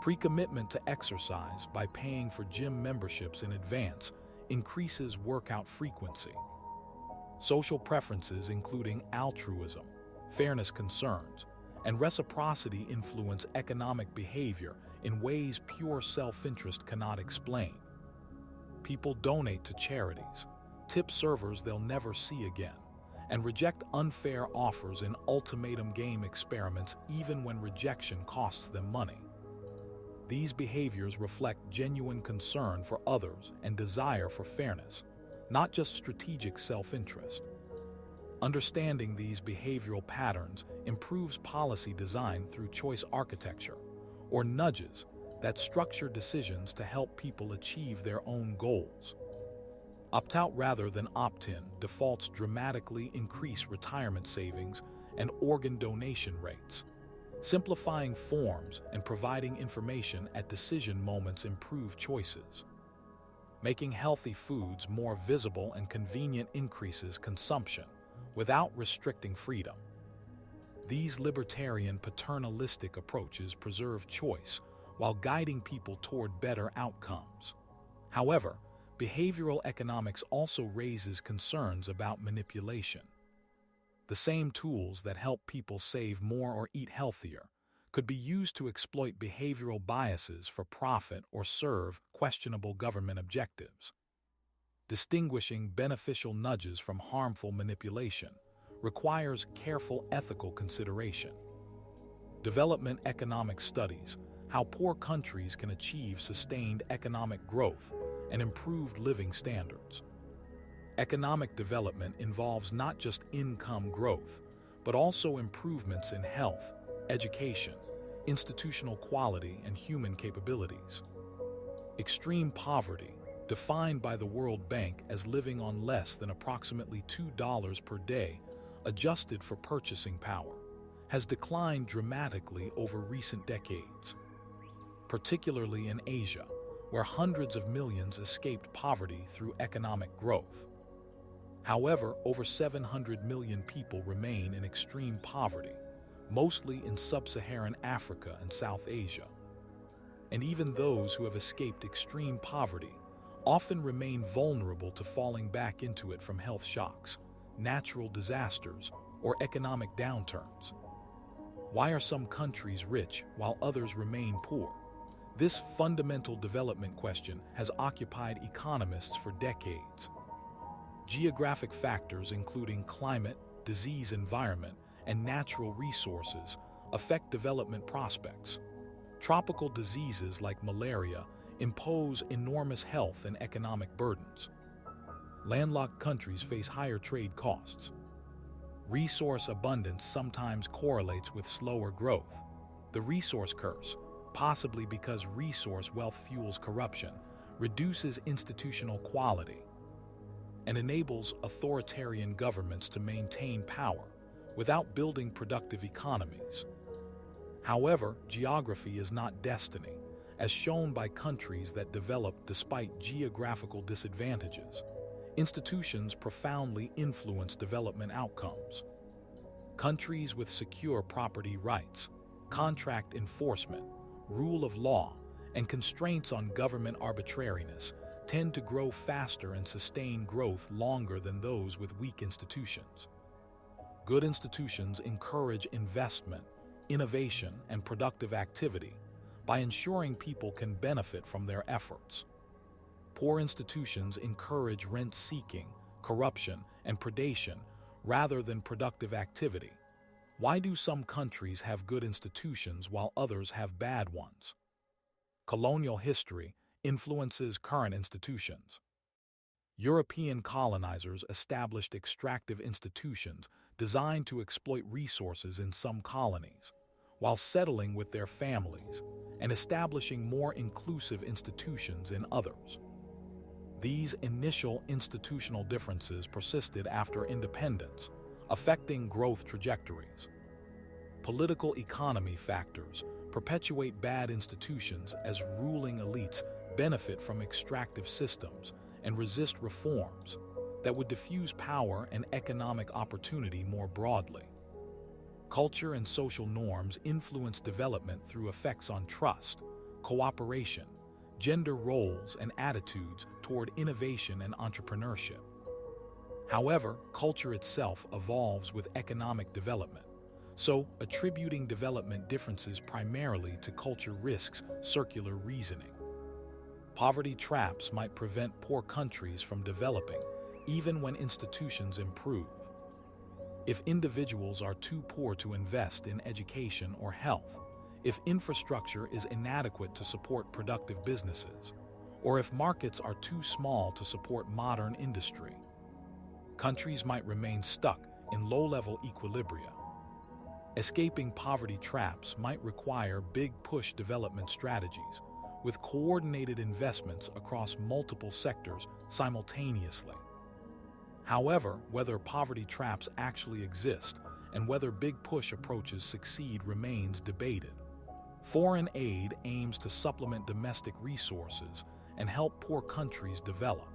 Speaker 1: Pre-commitment to exercise by paying for gym memberships in advance increases workout frequency. Social preferences including altruism, fairness concerns, and reciprocity influence economic behavior in ways pure self-interest cannot explain. People donate to charities, tip servers they'll never see again, and reject unfair offers in ultimatum game experiments even when rejection costs them money. These behaviors reflect genuine concern for others and desire for fairness, not just strategic self-interest. Understanding these behavioral patterns improves policy design through choice architecture, or nudges that structure decisions to help people achieve their own goals. Opt-out rather than opt-in defaults dramatically increase retirement savings and organ donation rates. Simplifying forms and providing information at decision moments improve choices. Making healthy foods more visible and convenient increases consumption without restricting freedom. These libertarian paternalistic approaches preserve choice while guiding people toward better outcomes. However, behavioral economics also raises concerns about manipulation. The same tools that help people save more or eat healthier could be used to exploit behavioral biases for profit or serve questionable government objectives. Distinguishing beneficial nudges from harmful manipulation requires careful ethical consideration. Development economics studies how poor countries can achieve sustained economic growth and improved living standards. Economic development involves not just income growth, but also improvements in health, education, institutional quality, and human capabilities. Extreme poverty, defined by the World Bank as living on less than approximately $2 per day, adjusted for purchasing power, has declined dramatically over recent decades, particularly in Asia, where hundreds of millions escaped poverty through economic growth. However, over 700 million people remain in extreme poverty, mostly in sub-Saharan Africa and South Asia. And even those who have escaped extreme poverty often remain vulnerable to falling back into it from health shocks, natural disasters, or economic downturns. Why are some countries rich while others remain poor? This fundamental development question has occupied economists for decades. Geographic factors including climate, disease environment, and natural resources affect development prospects. Tropical diseases like malaria impose enormous health and economic burdens. Landlocked countries face higher trade costs. Resource abundance sometimes correlates with slower growth. The resource curse, possibly because resource wealth fuels corruption, reduces institutional quality and enables authoritarian governments to maintain power without building productive economies. However, geography is not destiny, as shown by countries that develop despite geographical disadvantages. Institutions profoundly influence development outcomes. Countries with secure property rights, contract enforcement, rule of law, and constraints on government arbitrariness tend to grow faster and sustain growth longer than those with weak institutions. Good institutions encourage investment, innovation, and productive activity by ensuring people can benefit from their efforts. Poor institutions encourage rent-seeking, corruption, and predation rather than productive activity. Why do some countries have good institutions while others have bad ones? Colonial history influences current institutions. European colonizers established extractive institutions designed to exploit resources in some colonies, while settling with their families and establishing more inclusive institutions in others. These initial institutional differences persisted after independence, affecting growth trajectories. Political economy factors perpetuate bad institutions as ruling elites benefit from extractive systems and resist reforms that would diffuse power and economic opportunity more broadly. Culture and social norms influence development through effects on trust, cooperation, gender roles, and attitudes toward innovation and entrepreneurship. However, culture itself evolves with economic development, So, attributing development differences primarily to culture risks circular reasoning. Poverty traps might prevent poor countries from developing, even when institutions improve. If individuals are too poor to invest in education or health, if infrastructure is inadequate to support productive businesses, or if markets are too small to support modern industry, countries might remain stuck in low-level equilibria. Escaping poverty traps might require big push development strategies, with coordinated investments across multiple sectors simultaneously. However, whether poverty traps actually exist and whether big push approaches succeed remains debated. Foreign aid aims to supplement domestic resources and help poor countries develop.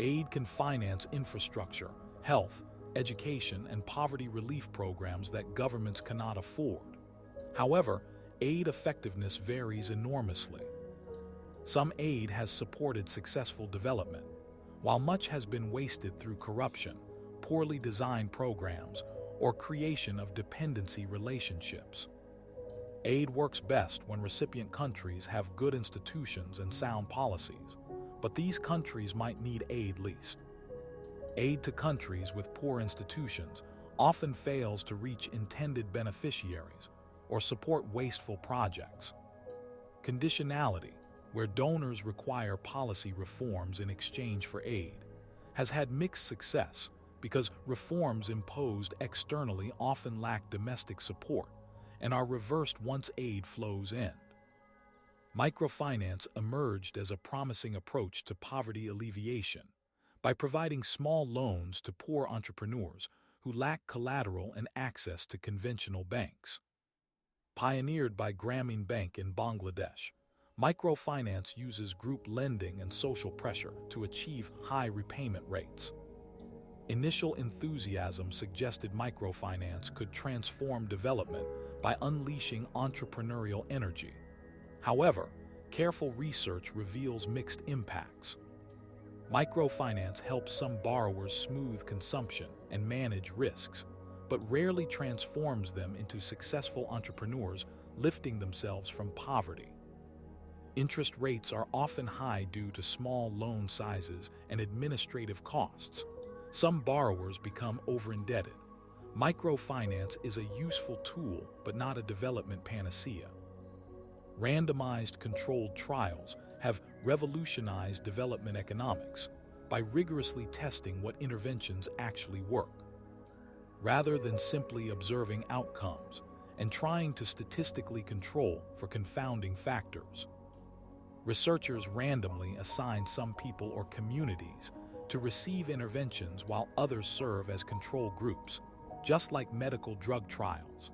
Speaker 1: Aid can finance infrastructure, health, education, and poverty relief programs that governments cannot afford. However, aid effectiveness varies enormously. Some aid has supported successful development, while much has been wasted through corruption, poorly designed programs, or creation of dependency relationships. Aid works best when recipient countries have good institutions and sound policies, but these countries might need aid least. Aid to countries with poor institutions often fails to reach intended beneficiaries or support wasteful projects. Conditionality, where donors require policy reforms in exchange for aid, has had mixed success because reforms imposed externally often lack domestic support and are reversed once aid flows in. Microfinance emerged as a promising approach to poverty alleviation by providing small loans to poor entrepreneurs who lack collateral and access to conventional banks. Pioneered by Grameen Bank in Bangladesh, microfinance uses group lending and social pressure to achieve high repayment rates. Initial enthusiasm suggested microfinance could transform development by unleashing entrepreneurial energy. However, careful research reveals mixed impacts. Microfinance helps some borrowers smooth consumption and manage risks, but rarely transforms them into successful entrepreneurs lifting themselves from poverty. Interest rates are often high due to small loan sizes and administrative costs. Some borrowers become over-indebted. Microfinance is a useful tool, but not a development panacea. Randomized controlled trials have revolutionized development economics by rigorously testing what interventions actually work, rather than simply observing outcomes and trying to statistically control for confounding factors. Researchers randomly assign some people or communities to receive interventions while others serve as control groups, just like medical drug trials.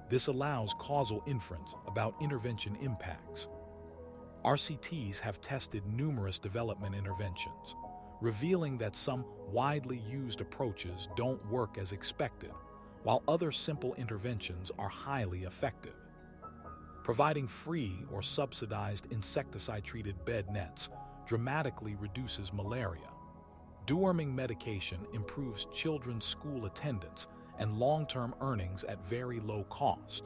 Speaker 1: This allows causal inference about intervention impacts. RCTs have tested numerous development interventions, revealing that some widely used approaches don't work as expected, while other simple interventions are highly effective. Providing free or subsidized insecticide-treated bed nets dramatically reduces malaria. Deworming medication improves children's school attendance and long-term earnings at very low cost.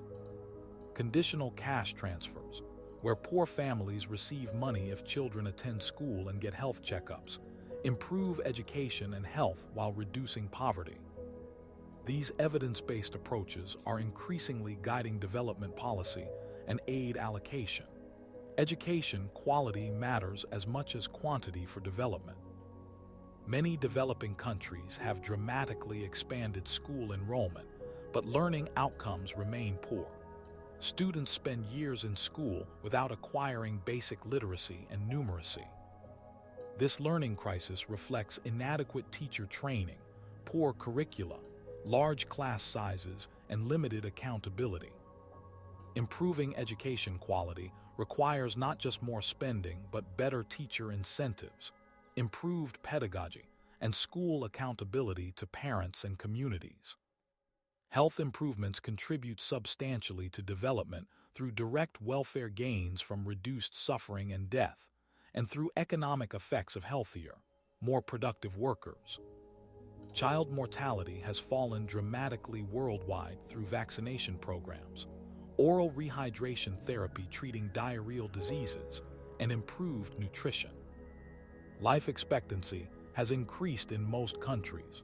Speaker 1: Conditional cash transfers, where poor families receive money if children attend school and get health checkups, improve education and health while reducing poverty. These evidence-based approaches are increasingly guiding development policy and aid allocation. Education quality matters as much as quantity for development. Many developing countries have dramatically expanded school enrollment, but learning outcomes remain poor. Students spend years in school without acquiring basic literacy and numeracy. This learning crisis reflects inadequate teacher training, poor curricula, large class sizes, and limited accountability. Improving education quality requires not just more spending, but better teacher incentives, improved pedagogy, and school accountability to parents and communities. Health improvements contribute substantially to development through direct welfare gains from reduced suffering and death, and through economic effects of healthier, more productive workers. Child mortality has fallen dramatically worldwide through vaccination programs, oral rehydration therapy treating diarrheal diseases, and improved nutrition. Life expectancy has increased in most countries.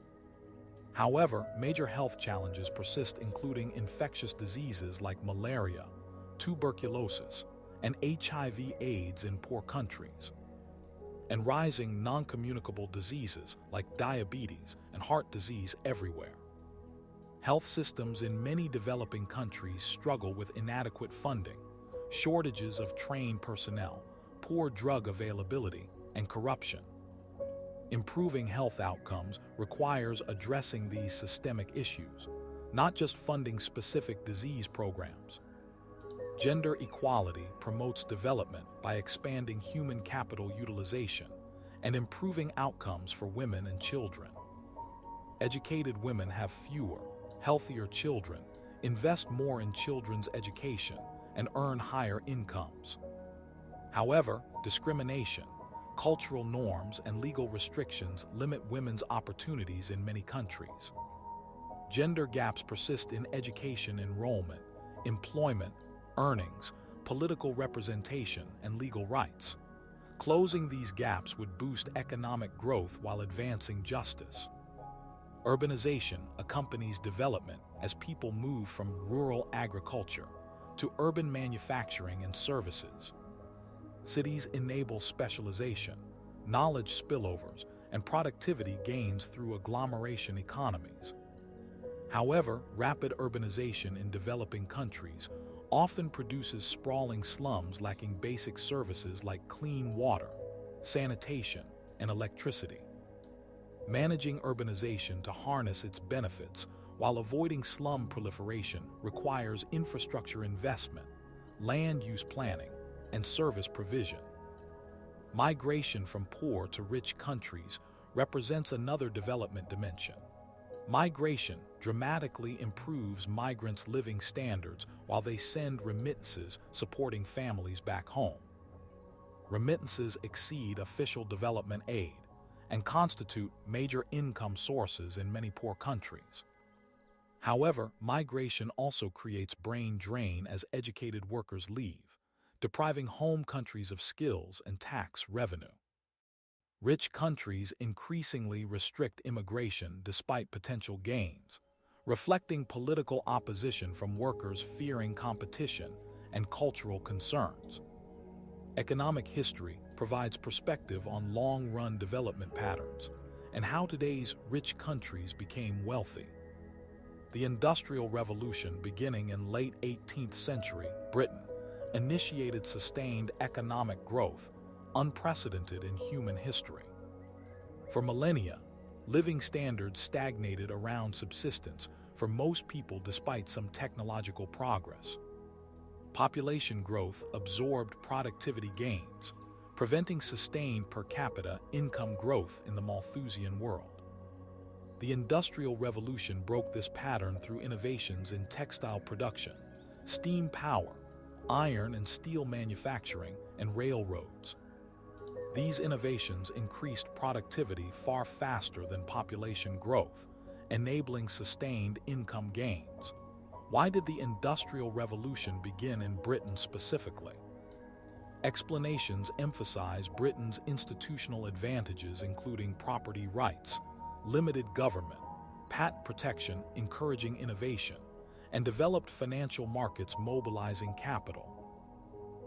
Speaker 1: However, major health challenges persist, including infectious diseases like malaria, tuberculosis, and HIV/AIDS in poor countries, and rising non-communicable diseases like diabetes and heart disease everywhere. Health systems in many developing countries struggle with inadequate funding, shortages of trained personnel, poor drug availability, and corruption. Improving health outcomes requires addressing these systemic issues, not just funding specific disease programs. Gender equality promotes development by expanding human capital utilization and improving outcomes for women and children. Educated women have fewer, healthier children, invest more in children's education, and earn higher incomes. However, discrimination, cultural norms, and legal restrictions limit women's opportunities in many countries. Gender gaps persist in education enrollment, employment, earnings, political representation, and legal rights. Closing these gaps would boost economic growth while advancing justice. Urbanization accompanies development as people move from rural agriculture to urban manufacturing and services. Cities enable specialization, knowledge spillovers, and productivity gains through agglomeration economies. However, rapid urbanization in developing countries often produces sprawling slums lacking basic services like clean water, sanitation, and electricity. Managing urbanization to harness its benefits while avoiding slum proliferation requires infrastructure investment, land use planning, and service provision. Migration from poor to rich countries represents another development dimension. Migration dramatically improves migrants' living standards while they send remittances supporting families back home. Remittances exceed official development aid and constitute major income sources in many poor countries. However, migration also creates brain drain as educated workers leave, depriving home countries of skills and tax revenue. Rich countries increasingly restrict immigration despite potential gains, reflecting political opposition from workers fearing competition and cultural concerns. Economic history provides perspective on long-run development patterns and how today's rich countries became wealthy. The Industrial Revolution, beginning in late 18th century Britain, initiated sustained economic growth, unprecedented in human history. For millennia, living standards stagnated around subsistence for most people despite some technological progress. Population growth absorbed productivity gains, preventing sustained per capita income growth in the Malthusian world. The Industrial Revolution broke this pattern through innovations in textile production, steam power, iron and steel manufacturing, and railroads. These innovations increased productivity far faster than population growth, enabling sustained income gains. Why did the Industrial Revolution begin in Britain specifically? Explanations emphasize Britain's institutional advantages, including property rights, limited government, patent protection encouraging innovation, and developed financial markets mobilizing capital.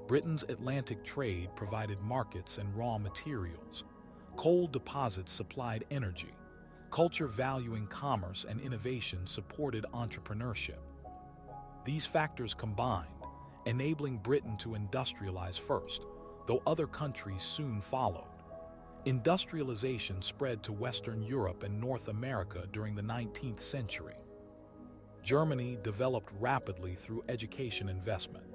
Speaker 1: Britain's Atlantic trade provided markets and raw materials. Coal deposits supplied energy. Culture valuing commerce and innovation supported entrepreneurship. These factors combined, enabling Britain to industrialize first, though other countries soon followed. Industrialization spread to Western Europe and North America during the 19th century. Germany developed rapidly through education investment,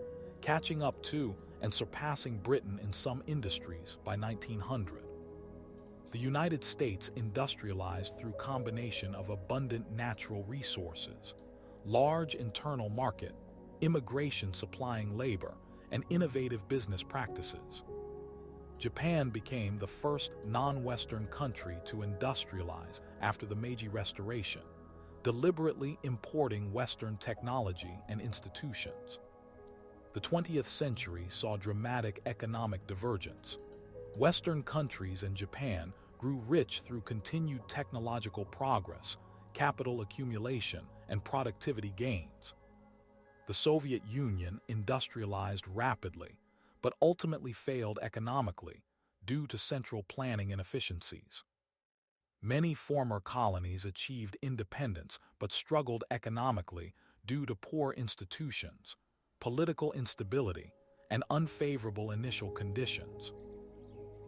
Speaker 1: catching up to and surpassing Britain in some industries by 1900. The United States industrialized through combination of abundant natural resources, large internal market, immigration supplying labor, and innovative business practices. Japan became the first non-Western country to industrialize after the Meiji Restoration, deliberately importing Western technology and institutions. The 20th century saw dramatic economic divergence. Western countries and Japan grew rich through continued technological progress, capital accumulation, and productivity gains. The Soviet Union industrialized rapidly, but ultimately failed economically due to central planning inefficiencies. Many former colonies achieved independence but struggled economically due to poor institutions, political instability, and unfavorable initial conditions.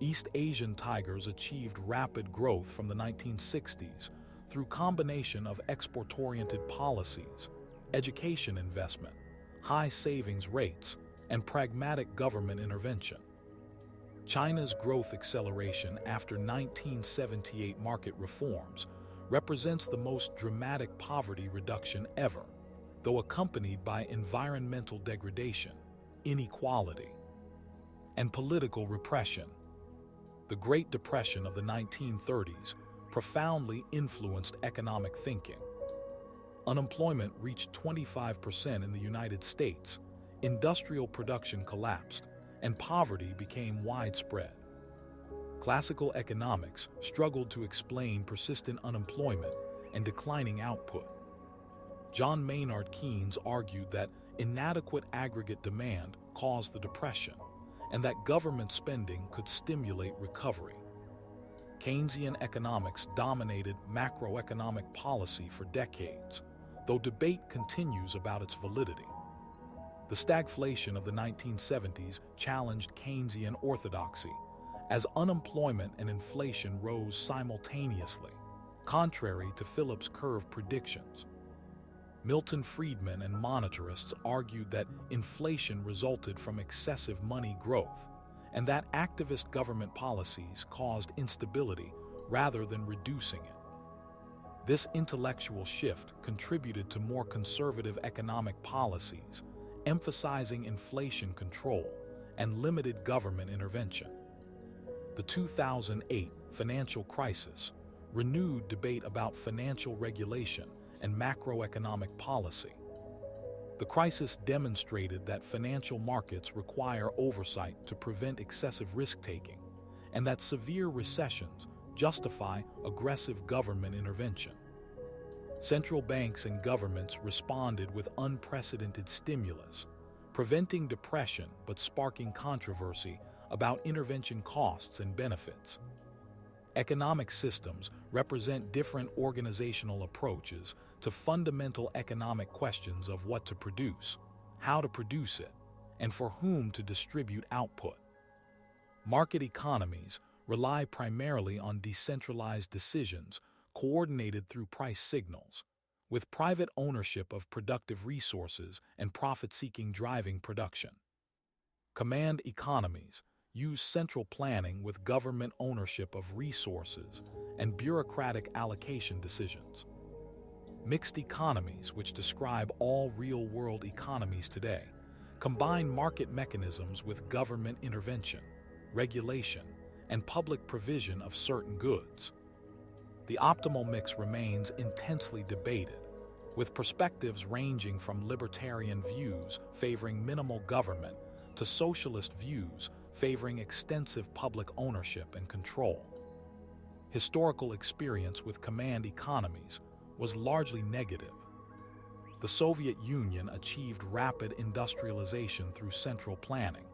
Speaker 1: East Asian tigers achieved rapid growth from the 1960s through combination of export-oriented policies, education investment, high savings rates, and pragmatic government intervention. China's growth acceleration after 1978 market reforms represents the most dramatic poverty reduction ever, though accompanied by environmental degradation, inequality, and political repression. The Great Depression of the 1930s profoundly influenced economic thinking. Unemployment reached 25% in the United States, industrial production collapsed, and poverty became widespread. Classical economics struggled to explain persistent unemployment and declining output. John Maynard Keynes argued that inadequate aggregate demand caused the depression, and that government spending could stimulate recovery. Keynesian economics dominated macroeconomic policy for decades, though debate continues about its validity. The stagflation of the 1970s challenged Keynesian orthodoxy, as unemployment and inflation rose simultaneously, contrary to Phillips' curve predictions. Milton Friedman and monetarists argued that inflation resulted from excessive money growth, and that activist government policies caused instability rather than reducing it. This intellectual shift contributed to more conservative economic policies, emphasizing inflation control and limited government intervention. The 2008 financial crisis renewed debate about financial regulation and macroeconomic policy. The crisis demonstrated that financial markets require oversight to prevent excessive risk-taking, and that severe recessions justify aggressive government intervention. Central banks and governments responded with unprecedented stimulus, preventing depression but sparking controversy about intervention costs and benefits. Economic systems represent different organizational approaches to fundamental economic questions of what to produce, how to produce it, and for whom to distribute output. Market economies rely primarily on decentralized decisions coordinated through price signals, with private ownership of productive resources and profit-seeking driving production. Command economies use central planning with government ownership of resources and bureaucratic allocation decisions. Mixed economies, which describe all real-world economies today, combine market mechanisms with government intervention, regulation, and public provision of certain goods. The optimal mix remains intensely debated, with perspectives ranging from libertarian views favoring minimal government to socialist views favoring extensive public ownership and control. Historical experience with command economies was largely negative. The Soviet Union achieved rapid industrialization through central planning,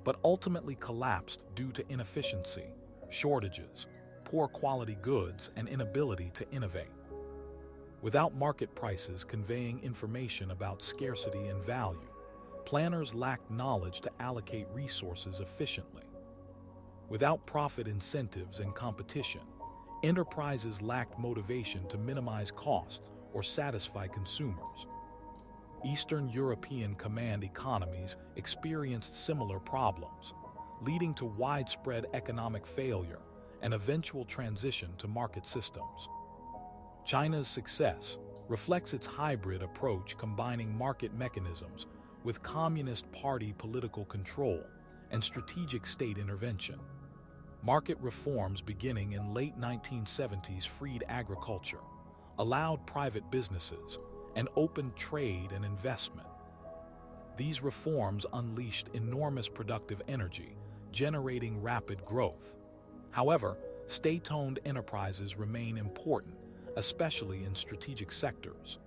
Speaker 1: but ultimately collapsed due to inefficiency, shortages, poor quality goods, and inability to innovate. Without market prices conveying information about scarcity and value, planners lacked knowledge to allocate resources efficiently. Without profit incentives and competition, enterprises lacked motivation to minimize costs or satisfy consumers. Eastern European command economies experienced similar problems, leading to widespread economic failure and eventual transition to market systems. China's success reflects its hybrid approach combining market mechanisms with Communist Party political control and strategic state intervention. Market reforms beginning in late 1970s freed agriculture, allowed private businesses, and opened trade and investment. These reforms unleashed enormous productive energy, generating rapid growth. However, state-owned enterprises remain important, especially in strategic sectors.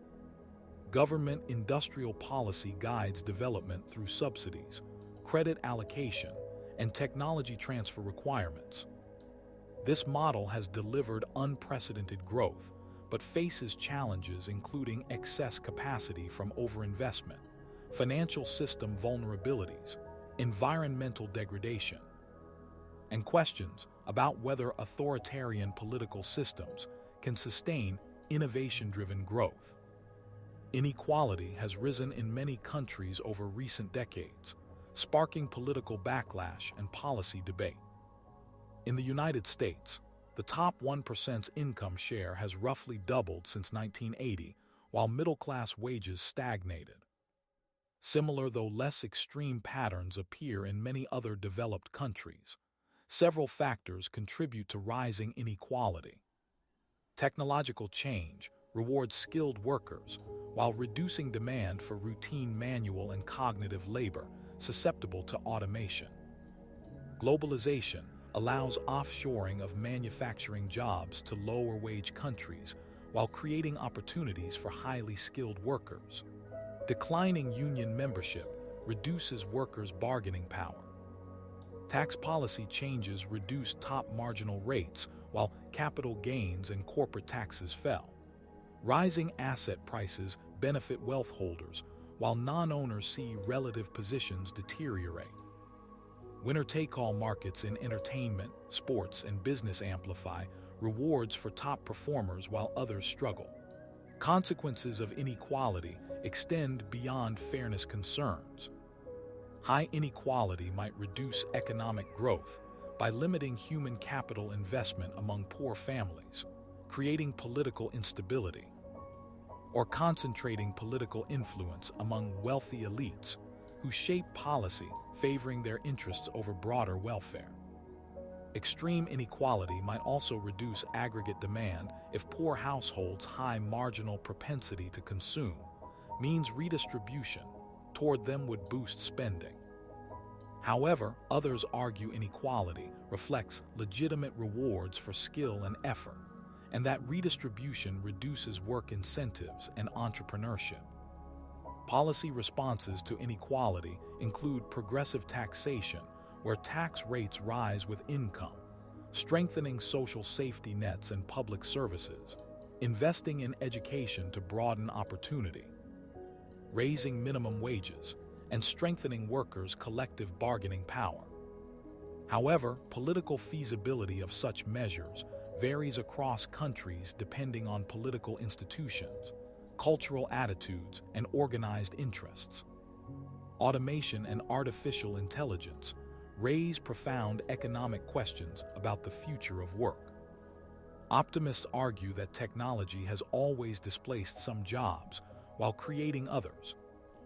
Speaker 1: Government industrial policy guides development through subsidies, credit allocation, and technology transfer requirements. This model has delivered unprecedented growth, but faces challenges including excess capacity from overinvestment, financial system vulnerabilities, environmental degradation, and questions about whether authoritarian political systems can sustain innovation-driven growth. Inequality has risen in many countries over recent decades, sparking political backlash and policy debate. In the United States, the top 1%'s income share has roughly doubled since 1980, while middle-class wages stagnated. Similar though less extreme patterns appear in many other developed countries. Several factors contribute to rising inequality. Technological change rewards skilled workers, while reducing demand for routine manual and cognitive labor susceptible to automation. Globalization allows offshoring of manufacturing jobs to lower-wage countries while creating opportunities for highly skilled workers. Declining union membership reduces workers' bargaining power. Tax policy changes reduce top marginal rates while capital gains and corporate taxes fell. Rising asset prices benefit wealth holders, while non-owners see relative positions deteriorate. Winner-take-all markets in entertainment, sports, and business amplify rewards for top performers while others struggle. Consequences of inequality extend beyond fairness concerns. High inequality might reduce economic growth by limiting human capital investment among poor families, creating political instability, or concentrating political influence among wealthy elites who shape policy favoring their interests over broader welfare. Extreme inequality might also reduce aggregate demand if poor households' high marginal propensity to consume means redistribution toward them would boost spending. However, others argue inequality reflects legitimate rewards for skill and effort, and that redistribution reduces work incentives and entrepreneurship. Policy responses to inequality include progressive taxation, where tax rates rise with income, strengthening social safety nets and public services, investing in education to broaden opportunity, raising minimum wages, and strengthening workers' collective bargaining power. However, political feasibility of such measures varies across countries depending on political institutions, cultural attitudes, and organized interests. Automation and artificial intelligence raise profound economic questions about the future of work. Optimists argue that technology has always displaced some jobs while creating others,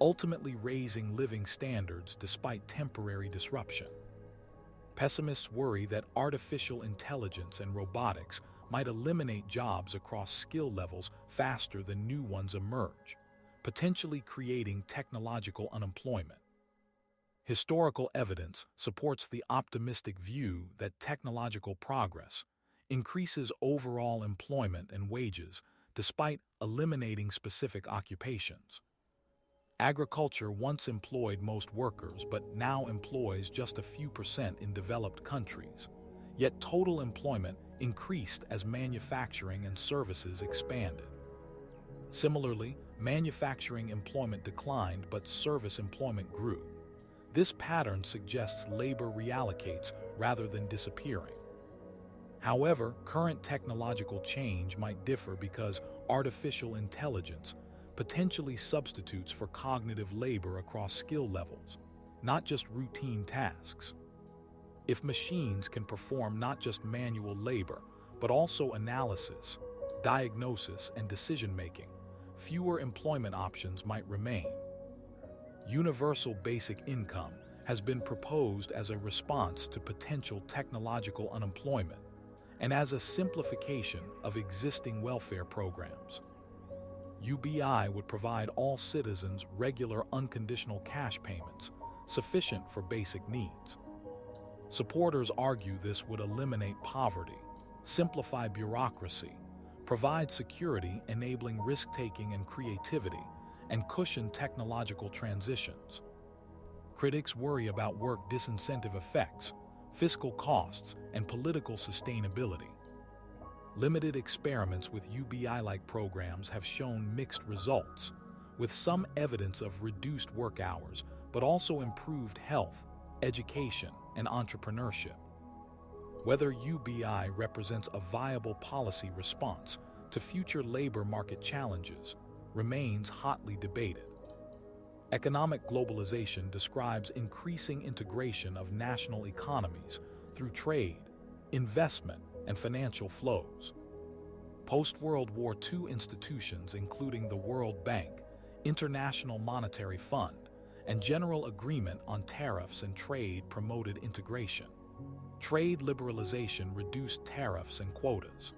Speaker 1: ultimately raising living standards despite temporary disruption. Pessimists worry that artificial intelligence and robotics might eliminate jobs across skill levels faster than new ones emerge, potentially creating technological unemployment. Historical evidence supports the optimistic view that technological progress increases overall employment and wages despite eliminating specific occupations. Agriculture once employed most workers but now employs just a few percent in developed countries, yet total employment increased as manufacturing and services expanded. Similarly, manufacturing employment declined but service employment grew. This pattern suggests labor reallocates rather than disappearing. However, current technological change might differ because artificial intelligence potentially substitutes for cognitive labor across skill levels, not just routine tasks. If machines can perform not just manual labor, but also analysis, diagnosis, and decision-making, fewer employment options might remain. Universal basic income has been proposed as a response to potential technological unemployment and as a simplification of existing welfare programs. UBI would provide all citizens regular unconditional cash payments, sufficient for basic needs. Supporters argue this would eliminate poverty, simplify bureaucracy, provide security enabling risk-taking and creativity, and cushion technological transitions. Critics worry about work disincentive effects, fiscal costs, and political sustainability. Limited experiments with UBI-like programs have shown mixed results, with some evidence of reduced work hours, but also improved health, education, and entrepreneurship. Whether UBI represents a viable policy response to future labor market challenges remains hotly debated. Economic globalization describes increasing integration of national economies through trade, investment, and financial flows. Post-World War II institutions including the World Bank, International Monetary Fund, and General Agreement on Tariffs and Trade promoted integration. Trade liberalization reduced tariffs and quotas.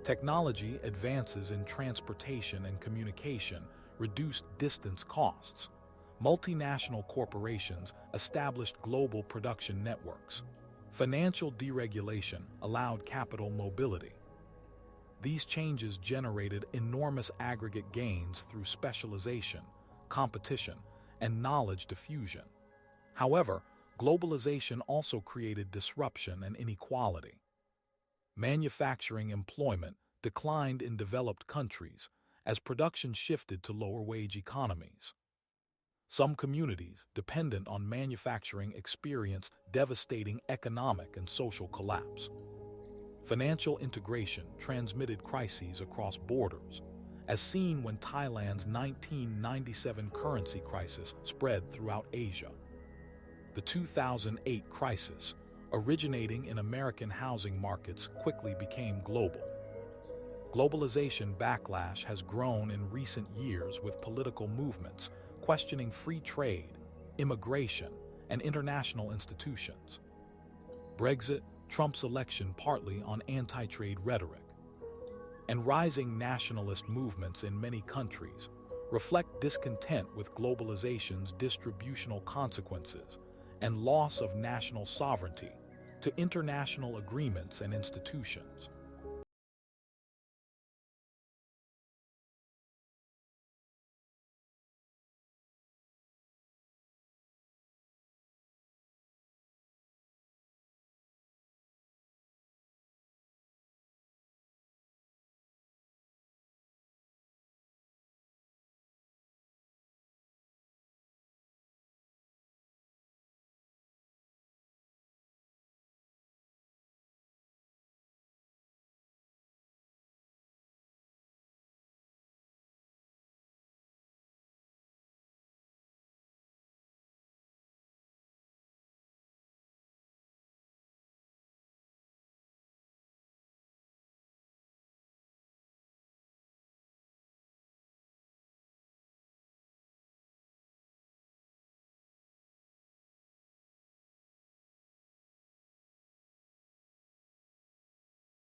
Speaker 1: Technology advances in transportation and communication reduced distance costs. Multinational corporations established global production networks. Financial deregulation allowed capital mobility. These changes generated enormous aggregate gains through specialization, competition, and knowledge diffusion. However, globalization also created disruption and inequality. Manufacturing employment declined in developed countries as production shifted to lower-wage economies. Some communities dependent on manufacturing experienced devastating economic and social collapse. Financial integration transmitted crises across borders, as seen when Thailand's 1997 currency crisis spread throughout Asia. The 2008 crisis, originating in American housing markets, quickly became global. Globalization backlash has grown in recent years with political movements questioning free trade, immigration, and international institutions. Brexit, Trump's election partly on anti-trade rhetoric, and rising nationalist movements in many countries reflect discontent with globalization's distributional consequences and loss of national sovereignty to international agreements and institutions.